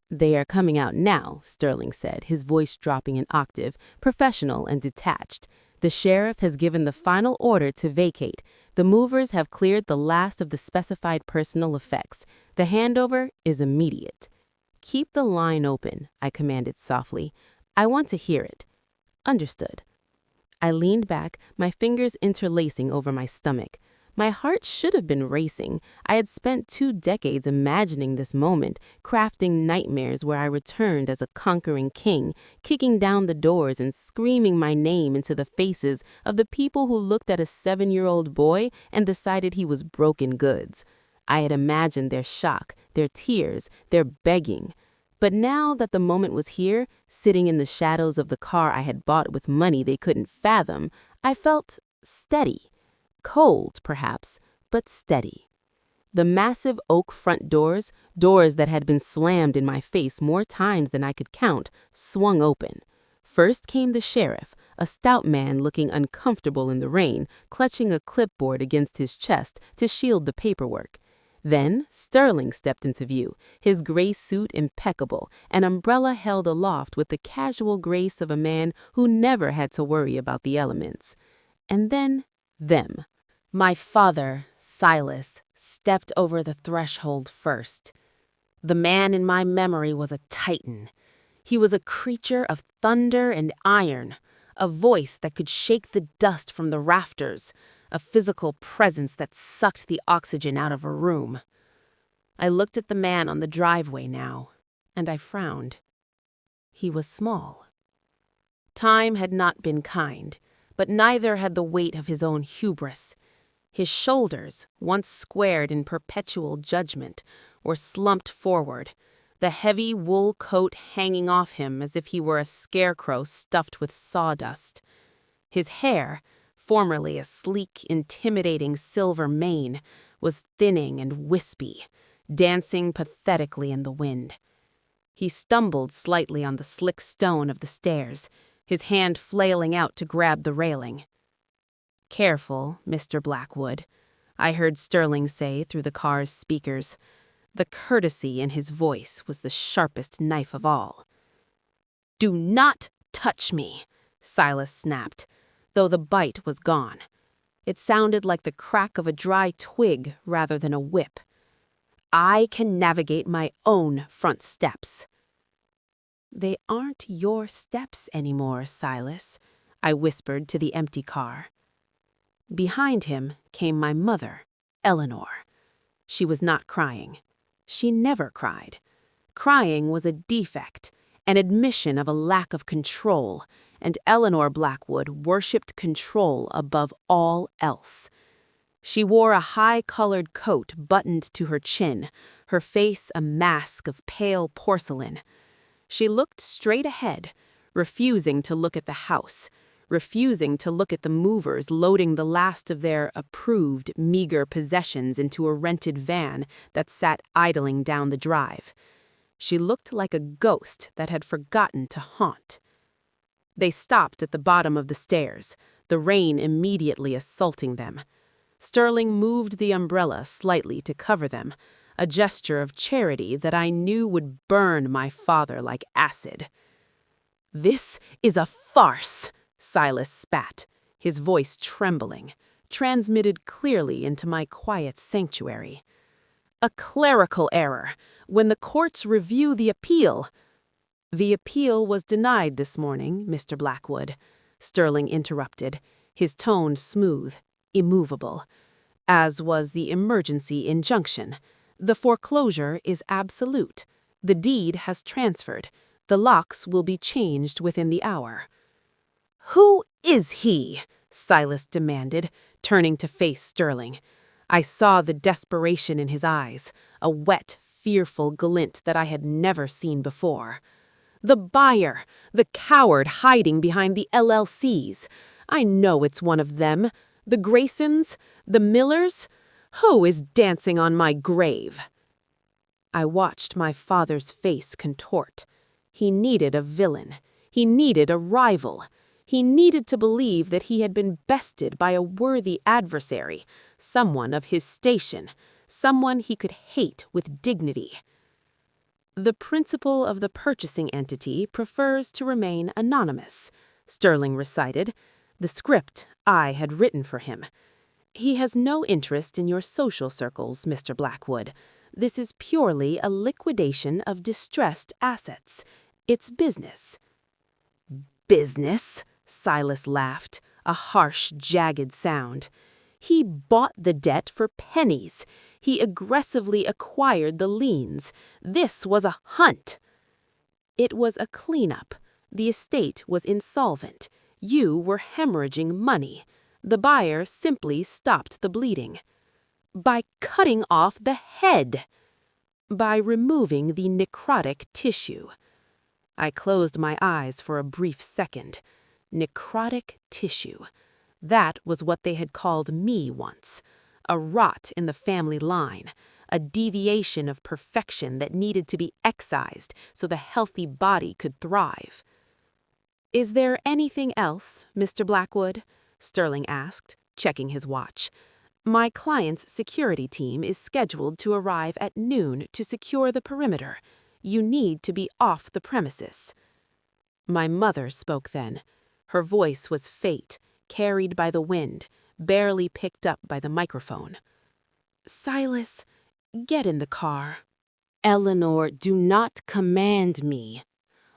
"They are coming out now," Sterling said, his voice dropping an octave, professional and detached. "The sheriff has given the final order to vacate. The movers have cleared the last of the specified personal effects. The handover is immediate." "Keep the line open," I commanded softly. "I want to hear it." "Understood." I leaned back, my fingers interlacing over my stomach. My heart should have been racing. I had spent 2 decades imagining this moment, crafting nightmares where I returned as a conquering king, kicking down the doors and screaming my name into the faces of the people who looked at a 7-year-old boy and decided he was broken goods. I had imagined their shock, their tears, their begging. But now that the moment was here, sitting in the shadows of the car I had bought with money they couldn't fathom, I felt steady. Cold, perhaps, but steady. The massive oak front doors, doors that had been slammed in my face more times than I could count, swung open. First came the sheriff, a stout man looking uncomfortable in the rain, clutching a clipboard against his chest to shield the paperwork. Then Sterling stepped into view, his gray suit impeccable, an umbrella held aloft with the casual grace of a man who never had to worry about the elements. And then them. My father, Silas, stepped over the threshold first. The man in my memory was a titan. He was a creature of thunder and iron, a voice that could shake the dust from the rafters, a physical presence that sucked the oxygen out of a room. I looked at the man on the driveway now, and I frowned. He was small. Time had not been kind, but neither had the weight of his own hubris. His shoulders, once squared in perpetual judgment, were slumped forward, the heavy wool coat hanging off him as if he were a scarecrow stuffed with sawdust. His hair, formerly a sleek, intimidating silver mane, was thinning and wispy, dancing pathetically in the wind. He stumbled slightly on the slick stone of the stairs, his hand flailing out to grab the railing. "Careful, Mr. Blackwood," I heard Sterling say through the car's speakers. The courtesy in his voice was the sharpest knife of all. "Do not touch me," Silas snapped, though the bite was gone. It sounded like the crack of a dry twig rather than a whip. "I can navigate my own front steps." "They aren't your steps anymore, Silas," I whispered to the empty car. Behind him came my mother, Eleanor. She was not crying. She never cried. Crying was a defect, an admission of a lack of control, and Eleanor Blackwood worshipped control above all else. She wore a high-colored coat buttoned to her chin, her face a mask of pale porcelain. She looked straight ahead, refusing to look at the house, refusing to look at the movers loading the last of their approved, meager possessions into a rented van that sat idling down the drive. She looked like a ghost that had forgotten to haunt. They stopped at the bottom of the stairs, the rain immediately assaulting them. Sterling moved the umbrella slightly to cover them, a gesture of charity that I knew would burn my father like acid. "This is a farce," Silas spat, his voice trembling, transmitted clearly into my quiet sanctuary. "A clerical error. When the courts review the appeal—" "The appeal was denied this morning, Mr. Blackwood," Sterling interrupted, his tone smooth, immovable. "As was the emergency injunction. The foreclosure is absolute. The deed has transferred. The locks will be changed within the hour." "Who is he?" Silas demanded, turning to face Sterling. I saw the desperation in his eyes, a wet, fearful glint that I had never seen before. "The buyer, the coward hiding behind the LLCs. I know it's one of them. The Graysons, the Millers. Who is dancing on my grave?" I watched my father's face contort. He needed a villain. He needed a rival. He needed to believe that he had been bested by a worthy adversary, someone of his station, someone he could hate with dignity. "The principal of the purchasing entity prefers to remain anonymous," Sterling recited, the script I had written for him. "He has no interest in your social circles, Mr. Blackwood. This is purely a liquidation of distressed assets. It's business." "Business?" Silas laughed, a harsh, jagged sound. "He bought the debt for pennies. He aggressively acquired the liens. This was a hunt." "It was a cleanup. The estate was insolvent. You were hemorrhaging money. The buyer simply stopped the bleeding." "By cutting off the head." By removing the necrotic tissue. I closed my eyes for a brief second. Necrotic tissue. That was what they had called me once. A rot in the family line. A deviation of perfection that needed to be excised so the healthy body could thrive. "Is there anything else, Mr. Blackwood?" Sterling asked, checking his watch. "My client's security team is scheduled to arrive at noon to secure the perimeter. You need to be off the premises." My mother spoke then. Her voice was faint, carried by the wind, barely picked up by the microphone. "Silas, get in the car." "Eleanor, do not command me."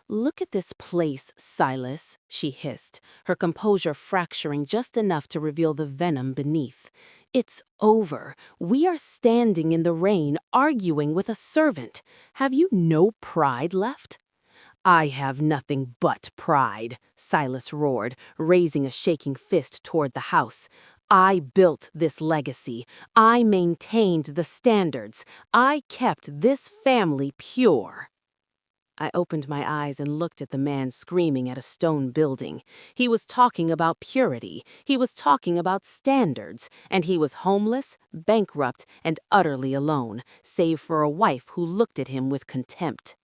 "Look at this place, Silas," she hissed, her composure fracturing just enough to reveal the venom beneath. "It's over. We are standing in the rain, arguing with a servant. Have you no pride left?" "I have nothing but pride," Silas roared, raising a shaking fist toward the house. "I built this legacy. I maintained the standards. I kept this family pure." I opened my eyes and looked at the man screaming at a stone building. He was talking about purity, he was talking about standards, and he was homeless, bankrupt, and utterly alone, save for a wife who looked at him with contempt.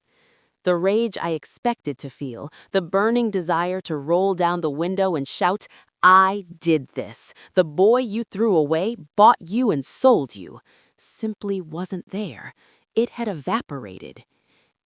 The rage I expected to feel, the burning desire to roll down the window and shout, "I did this. The boy you threw away bought you and sold you," simply wasn't there. It had evaporated.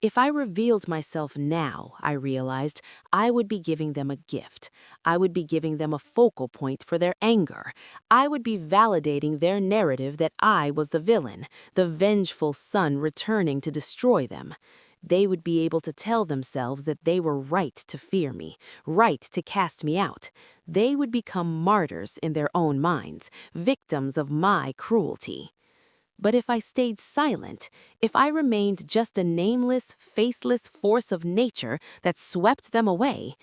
If I revealed myself now, I realized, I would be giving them a gift. I would be giving them a focal point for their anger. I would be validating their narrative that I was the villain, the vengeful son returning to destroy them. They would be able to tell themselves that they were right to fear me, right to cast me out. They would become martyrs in their own minds, victims of my cruelty. But if I stayed silent, if I remained just a nameless, faceless force of nature that swept them away,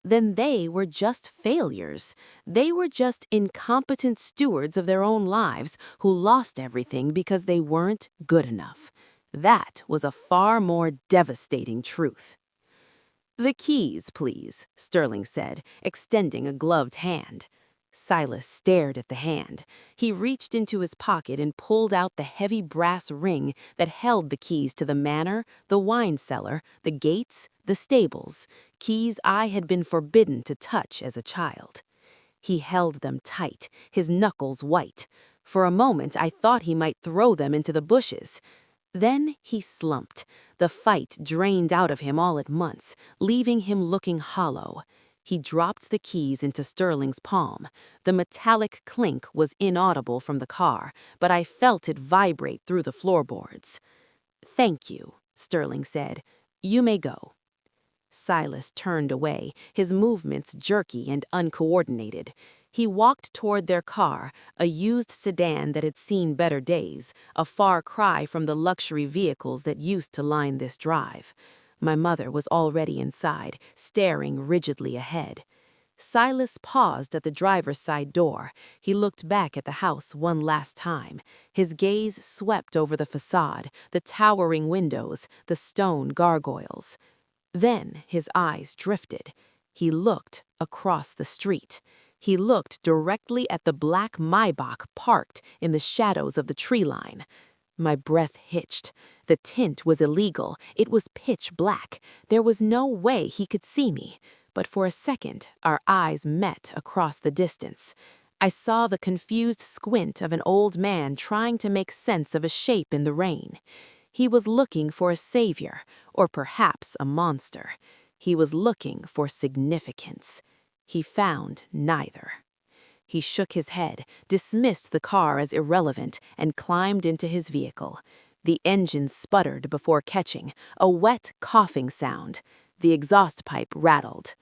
then they were just failures. They were just incompetent stewards of their own lives who lost everything because they weren't good enough. That was a far more devastating truth. "The keys, please," Sterling said, extending a gloved hand. Silas stared at the hand. He reached into his pocket and pulled out the heavy brass ring that held the keys to the manor, the wine cellar, the gates, the stables, keys I had been forbidden to touch as a child. He held them tight, his knuckles white. For a moment I thought he might throw them into the bushes. Then he slumped. The fight drained out of him all at once, leaving him looking hollow. He dropped the keys into Sterling's palm. The metallic clink was inaudible from the car, but I felt it vibrate through the floorboards. "Thank you," Sterling said. "You may go." Silas turned away, his movements jerky and uncoordinated. He walked toward their car, a used sedan that had seen better days, a far cry from the luxury vehicles that used to line this drive. My mother was already inside, staring rigidly ahead. Silas paused at the driver's side door. He looked back at the house one last time. His gaze swept over the facade, the towering windows, the stone gargoyles. Then his eyes drifted. He looked across the street. He looked directly at the black Maybach parked in the shadows of the tree line. My breath hitched. The tint was illegal. It was pitch black. There was no way he could see me. But for a second, our eyes met across the distance. I saw the confused squint of an old man trying to make sense of a shape in the rain. He was looking for a savior, or perhaps a monster. He was looking for significance. He found neither. He shook his head, dismissed the car as irrelevant, and climbed into his vehicle. The engine sputtered before catching, a wet coughing sound. The exhaust pipe rattled.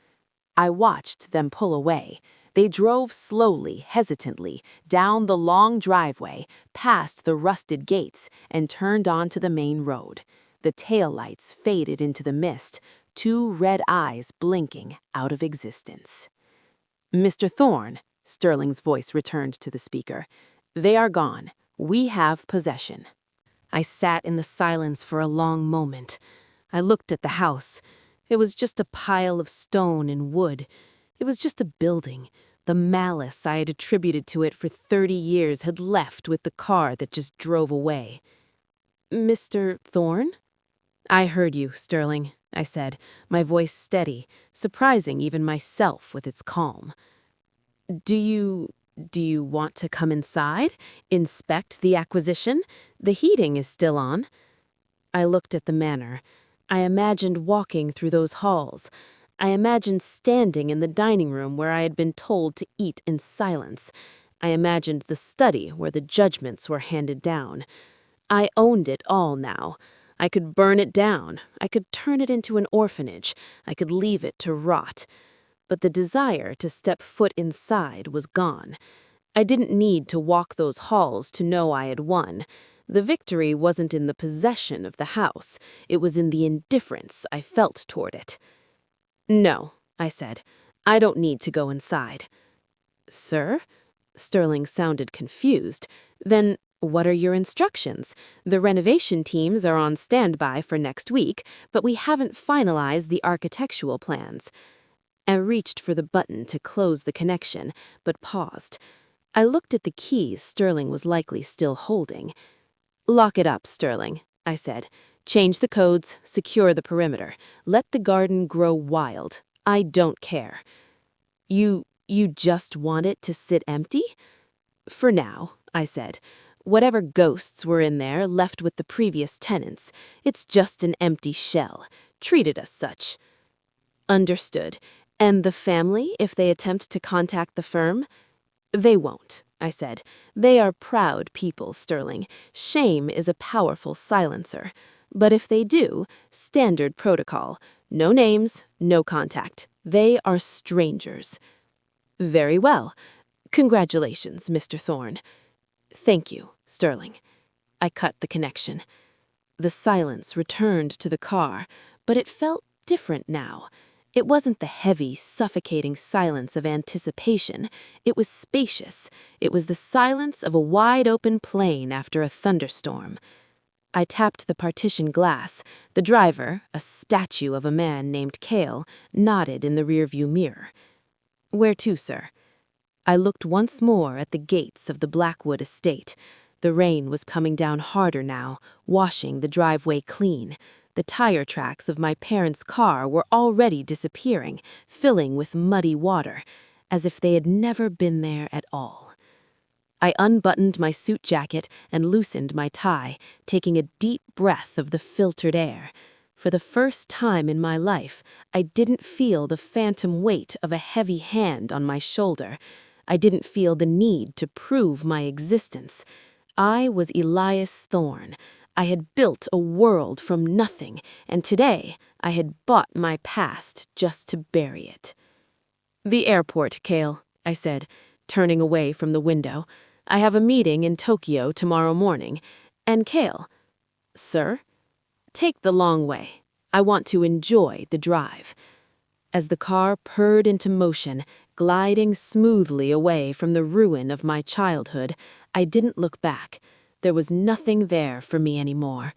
I watched them pull away. They drove slowly, hesitantly, down the long driveway, past the rusted gates, and turned onto the main road. The taillights faded into the mist, two red eyes blinking out of existence. "Mr. Thorne," Sterling's voice returned to the speaker, "they are gone. We have possession." I sat in the silence for a long moment. I looked at the house. It was just a pile of stone and wood. It was just a building. The malice I had attributed to it for 30 years had left with the car that just drove away. "Mr. Thorne?" "I heard you, Sterling," I said, my voice steady, surprising even myself with its calm. Do you want to come inside? Inspect the acquisition? The heating is still on." I looked at the manor. I imagined walking through those halls. I imagined standing in the dining room where I had been told to eat in silence. I imagined the study where the judgments were handed down. I owned it all now. I could burn it down. I could turn it into an orphanage. I could leave it to rot. But the desire to step foot inside was gone. I didn't need to walk those halls to know I had won. The victory wasn't in the possession of the house. It was in the indifference I felt toward it. "No," I said. "I don't need to go inside." "Sir?" Sterling sounded confused. "Then what are your instructions? The renovation teams are on standby for next week, but we haven't finalized the architectural plans." I reached for the button to close the connection, but paused. I looked at the keys Sterling was likely still holding. "Lock it up, Sterling," I said. "Change the codes, secure the perimeter. Let the garden grow wild. I don't care." You just want it to sit empty?" "For now," I said. "Whatever ghosts were in there left with the previous tenants. It's just an empty shell. Treat it as such." "Understood. And the family, if they attempt to contact the firm?" "They won't," I said. "They are proud people, Sterling. Shame is a powerful silencer. But if they do, standard protocol. No names, no contact. They are strangers." "Very well. Congratulations, Mr. Thorne." "Thank you, Sterling." I cut the connection. The silence returned to the car, but it felt different now. It wasn't the heavy, suffocating silence of anticipation. It was spacious. It was the silence of a wide-open plain after a thunderstorm. I tapped the partition glass. The driver, a statue of a man named Cale, nodded in the rearview mirror. "Where to, sir?" I looked once more at the gates of the Blackwood estate. The rain was coming down harder now, washing the driveway clean. The tire tracks of my parents' car were already disappearing, filling with muddy water, as if they had never been there at all. I unbuttoned my suit jacket and loosened my tie, taking a deep breath of the filtered air. For the first time in my life, I didn't feel the phantom weight of a heavy hand on my shoulder. I didn't feel the need to prove my existence. I was Elias Thorne. I had built a world from nothing, and today I had bought my past just to bury it. "The airport, Cale," I said, turning away from the window. "I have a meeting in Tokyo tomorrow morning. And Cale." "Sir?" "Take the long way. I want to enjoy the drive." As the car purred into motion, gliding smoothly away from the ruin of my childhood, I didn't look back. There was nothing there for me anymore.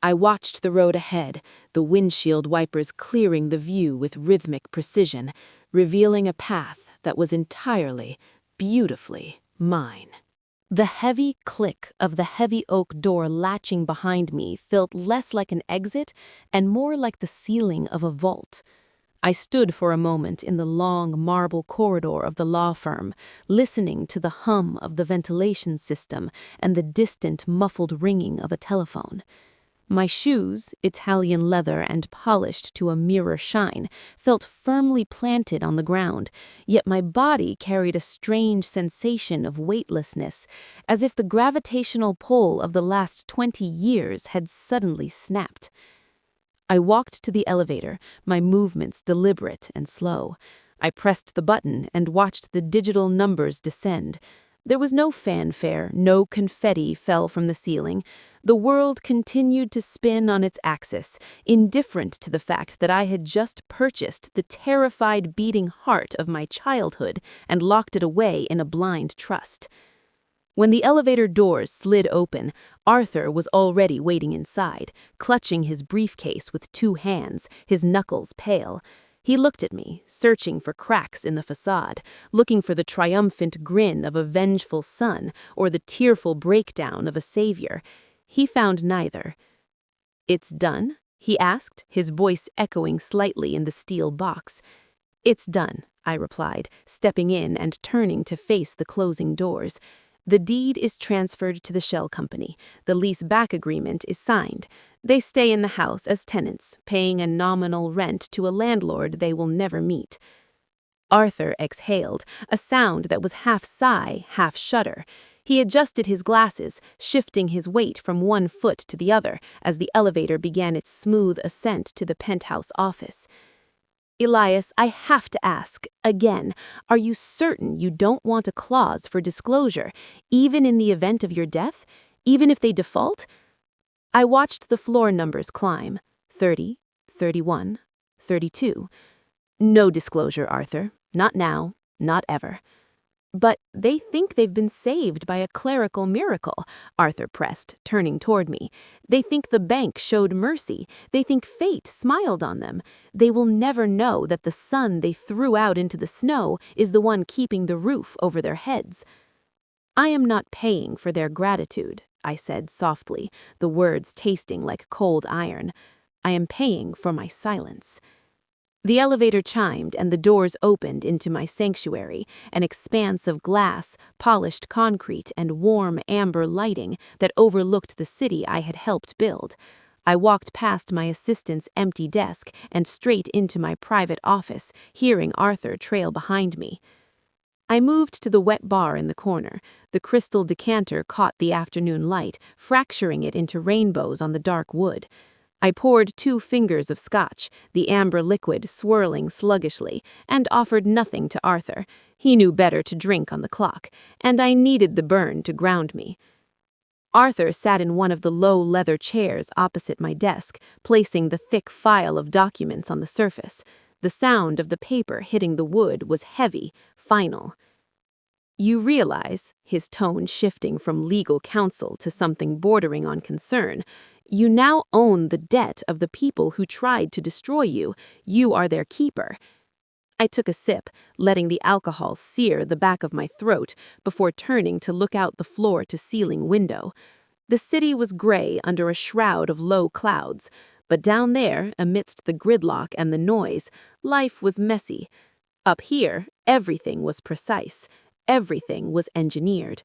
I watched the road ahead, the windshield wipers clearing the view with rhythmic precision, revealing a path that was entirely, beautifully mine. The heavy click of the heavy oak door latching behind me felt less like an exit and more like the ceiling of a vault. I stood for a moment in the long marble corridor of the law firm, listening to the hum of the ventilation system and the distant muffled ringing of a telephone. My shoes, Italian leather and polished to a mirror shine, felt firmly planted on the ground, yet my body carried a strange sensation of weightlessness, as if the gravitational pull of the last 20 years had suddenly snapped. I walked to the elevator, my movements deliberate and slow. I pressed the button and watched the digital numbers descend. There was no fanfare, no confetti fell from the ceiling. The world continued to spin on its axis, indifferent to the fact that I had just purchased the terrified beating heart of my childhood and locked it away in a blind trust. When the elevator doors slid open, Arthur was already waiting inside, clutching his briefcase with 2 hands, his knuckles pale. He looked at me, searching for cracks in the facade, looking for the triumphant grin of a vengeful son or the tearful breakdown of a savior. He found neither. "It's done?" he asked, his voice echoing slightly in the steel box. "It's done," I replied, stepping in and turning to face the closing doors. "The deed is transferred to the shell company. The lease-back agreement is signed. They stay in the house as tenants, paying a nominal rent to a landlord they will never meet." Arthur exhaled, a sound that was half sigh, half shudder. He adjusted his glasses, shifting his weight from one foot to the other as the elevator began its smooth ascent to the penthouse office. "Elias, I have to ask, again, are you certain you don't want a clause for disclosure, even in the event of your death, even if they default?" I watched the floor numbers climb, 30, 31, 32. "No disclosure, Arthur. Not now, not ever." "But they think they've been saved by a clerical miracle," Arthur pressed, turning toward me. "They think the bank showed mercy. They think fate smiled on them. They will never know that the sun they threw out into the snow is the one keeping the roof over their heads." "I am not paying for their gratitude," I said softly, the words tasting like cold iron. "I am paying for my silence." The elevator chimed and the doors opened into my sanctuary, an expanse of glass, polished concrete, and warm amber lighting that overlooked the city I had helped build. I walked past my assistant's empty desk and straight into my private office, hearing Arthur trail behind me. I moved to the wet bar in the corner. The crystal decanter caught the afternoon light, fracturing it into rainbows on the dark wood. I poured 2 fingers of scotch, the amber liquid swirling sluggishly, and offered nothing to Arthur. He knew better to drink on the clock, and I needed the burn to ground me. Arthur sat in one of the low leather chairs opposite my desk, placing the thick file of documents on the surface. The sound of the paper hitting the wood was heavy, final. "You realize," his tone shifting from legal counsel to something bordering on concern, "you now own the debt of the people who tried to destroy you. You are their keeper." I took a sip, letting the alcohol sear the back of my throat before turning to look out the floor-to-ceiling window. The city was gray under a shroud of low clouds, but down there, amidst the gridlock and the noise, life was messy. Up here, everything was precise. Everything was engineered.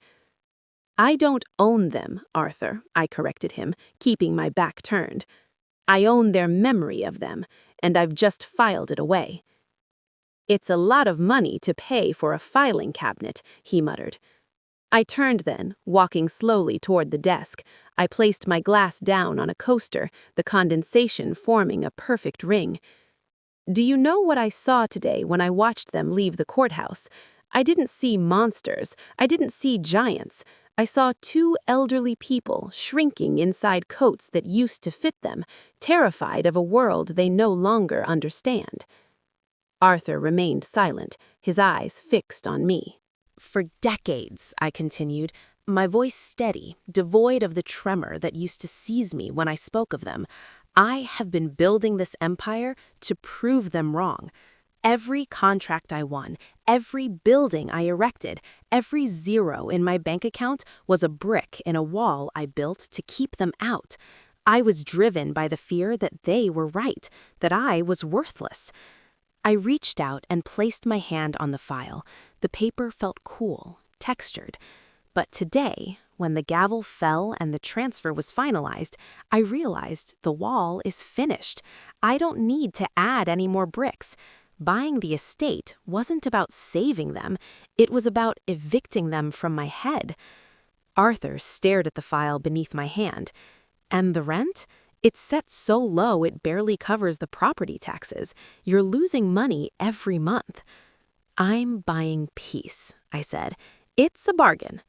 "I don't own them, Arthur," I corrected him, keeping my back turned. "I own their memory of them, and I've just filed it away." "It's a lot of money to pay for a filing cabinet," he muttered. I turned then, walking slowly toward the desk. I placed my glass down on a coaster, the condensation forming a perfect ring. "Do you know what I saw today when I watched them leave the courthouse? I didn't see monsters. I didn't see giants. I saw 2 elderly people shrinking inside coats that used to fit them, terrified of a world they no longer understand." Arthur remained silent, his eyes fixed on me. "For decades," I continued, my voice steady, devoid of the tremor that used to seize me when I spoke of them, "I have been building this empire to prove them wrong. Every contract I won, every building I erected, every zero in my bank account was a brick in a wall I built to keep them out. I was driven by the fear that they were right, that I was worthless." I reached out and placed my hand on the file. The paper felt cool, textured. But today, when the gavel fell and the transfer was finalized, I realized the wall is finished. I don't need to add any more bricks. Buying the estate wasn't about saving them. It was about evicting them from my head. Arthur stared at the file beneath my hand. "And the rent? It's set so low it barely covers the property taxes. You're losing money every month." "I'm buying peace," I said. "It's a bargain."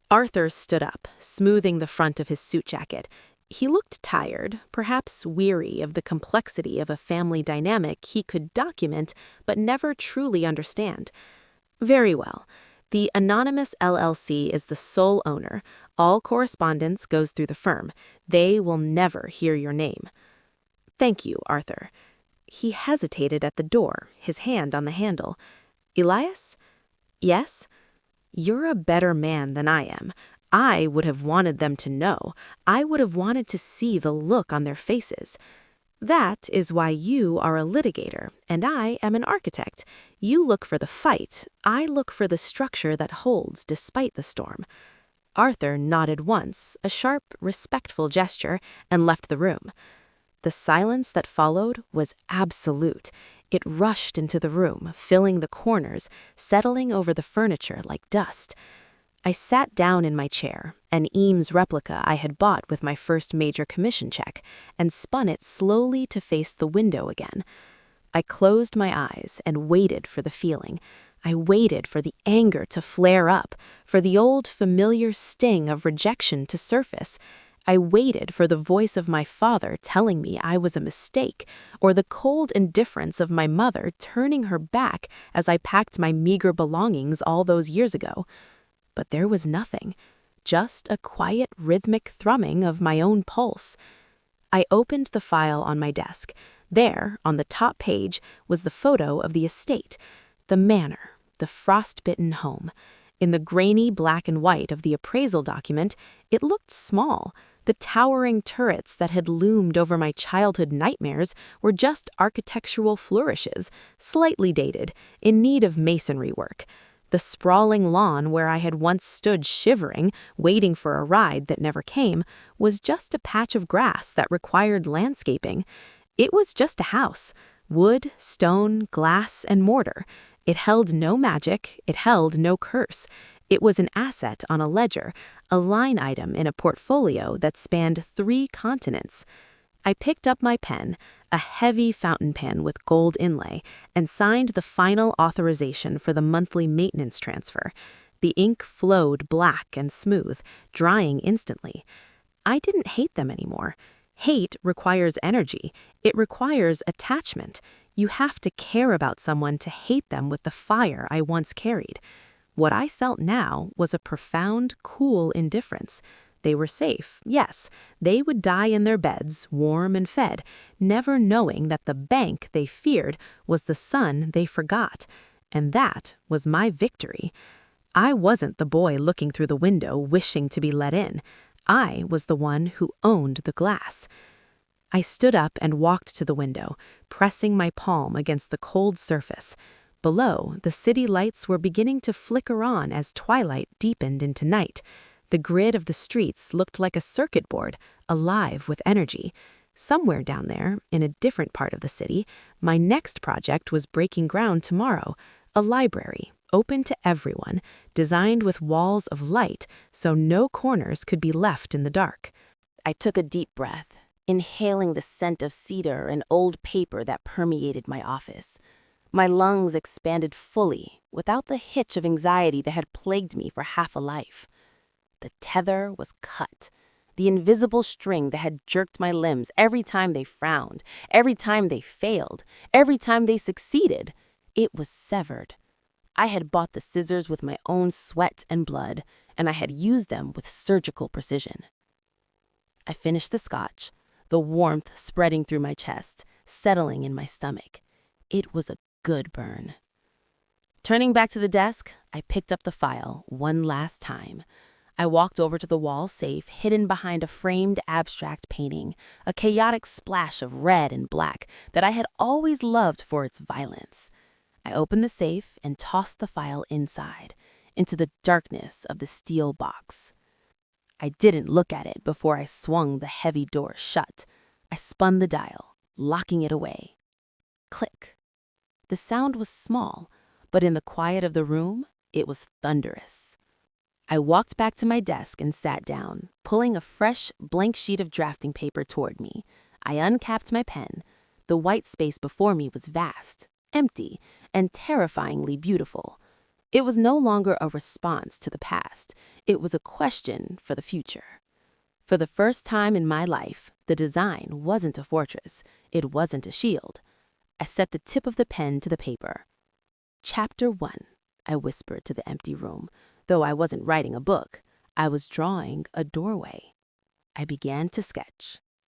Arthur stood up, smoothing the front of his suit jacket. He looked tired, perhaps weary of the complexity of a family dynamic he could document but never truly understand. "Very well. The anonymous LLC is the sole owner. All correspondence goes through the firm. They will never hear your name. Thank you, Arthur. He hesitated at the door, his hand on the handle. Elias? Yes? You're a better man than I am. I would have wanted them to know. I would have wanted to see the look on their faces. That is why you are a litigator, and I am an architect. You look for the fight. I look for the structure that holds despite the storm. Arthur nodded once, a sharp, respectful gesture, and left the room. The silence that followed was absolute. It rushed into the room, filling the corners, settling over the furniture like dust. I sat down in my chair, an Eames replica I had bought with my first major commission check, and spun it slowly to face the window again. I closed my eyes and waited for the feeling. I waited for the anger to flare up, for the old familiar sting of rejection to surface. I waited for the voice of my father telling me I was a mistake, or the cold indifference of my mother turning her back as I packed my meager belongings all those years ago. But there was nothing, just a quiet rhythmic thrumming of my own pulse. I opened the file on my desk. There, on the top page, was the photo of the estate, the manor, the frostbitten home. In the grainy black and white of the appraisal document, it looked small. The towering turrets that had loomed over my childhood nightmares were just architectural flourishes, slightly dated, in need of masonry work. The sprawling lawn where I had once stood shivering, waiting for a ride that never came, was just a patch of grass that required landscaping. It was just a house, wood, stone, glass, and mortar. It held no magic, it held no curse. It was an asset on a ledger, a line item in a portfolio that spanned 3 continents. I picked up my pen, a heavy fountain pen with gold inlay, and signed the final authorization for the monthly maintenance transfer. The ink flowed black and smooth, drying instantly. I didn't hate them anymore. Hate requires energy. It requires attachment. You have to care about someone to hate them with the fire I once carried. What I felt now was a profound, cool indifference. They were safe, yes. They would die in their beds, warm and fed, never knowing that the bank they feared was the son they forgot. And that was my victory. I wasn't the boy looking through the window wishing to be let in. I was the one who owned the glass. I stood up and walked to the window, pressing my palm against the cold surface. Below, the city lights were beginning to flicker on as twilight deepened into night. The grid of the streets looked like a circuit board, alive with energy. Somewhere down there, in a different part of the city, my next project was breaking ground tomorrow. A library, open to everyone, designed with walls of light so no corners could be left in the dark. I took a deep breath, inhaling the scent of cedar and old paper that permeated my office. My lungs expanded fully, without the hitch of anxiety that had plagued me for half a life. The tether was cut. The invisible string that had jerked my limbs every time they frowned, every time they failed, every time they succeeded, it was severed. I had bought the scissors with my own sweat and blood, and I had used them with surgical precision. I finished the scotch, the warmth spreading through my chest, settling in my stomach. It was a good burn. Turning back to the desk, I picked up the file one last time. I walked over to the wall safe hidden behind a framed abstract painting, a chaotic splash of red and black that I had always loved for its violence. I opened the safe and tossed the file inside, into the darkness of the steel box. I didn't look at it before I swung the heavy door shut. I spun the dial, locking it away. Click. The sound was small, but in the quiet of the room, it was thunderous. I walked back to my desk and sat down, pulling a fresh, blank sheet of drafting paper toward me. I uncapped my pen. The white space before me was vast, empty, and terrifyingly beautiful. It was no longer a response to the past. It was a question for the future. For the first time in my life, the design wasn't a fortress. It wasn't a shield. I set the tip of the pen to the paper. Chapter 1. I whispered to the empty room. Though I wasn't writing a book, I was drawing a doorway. I began to sketch.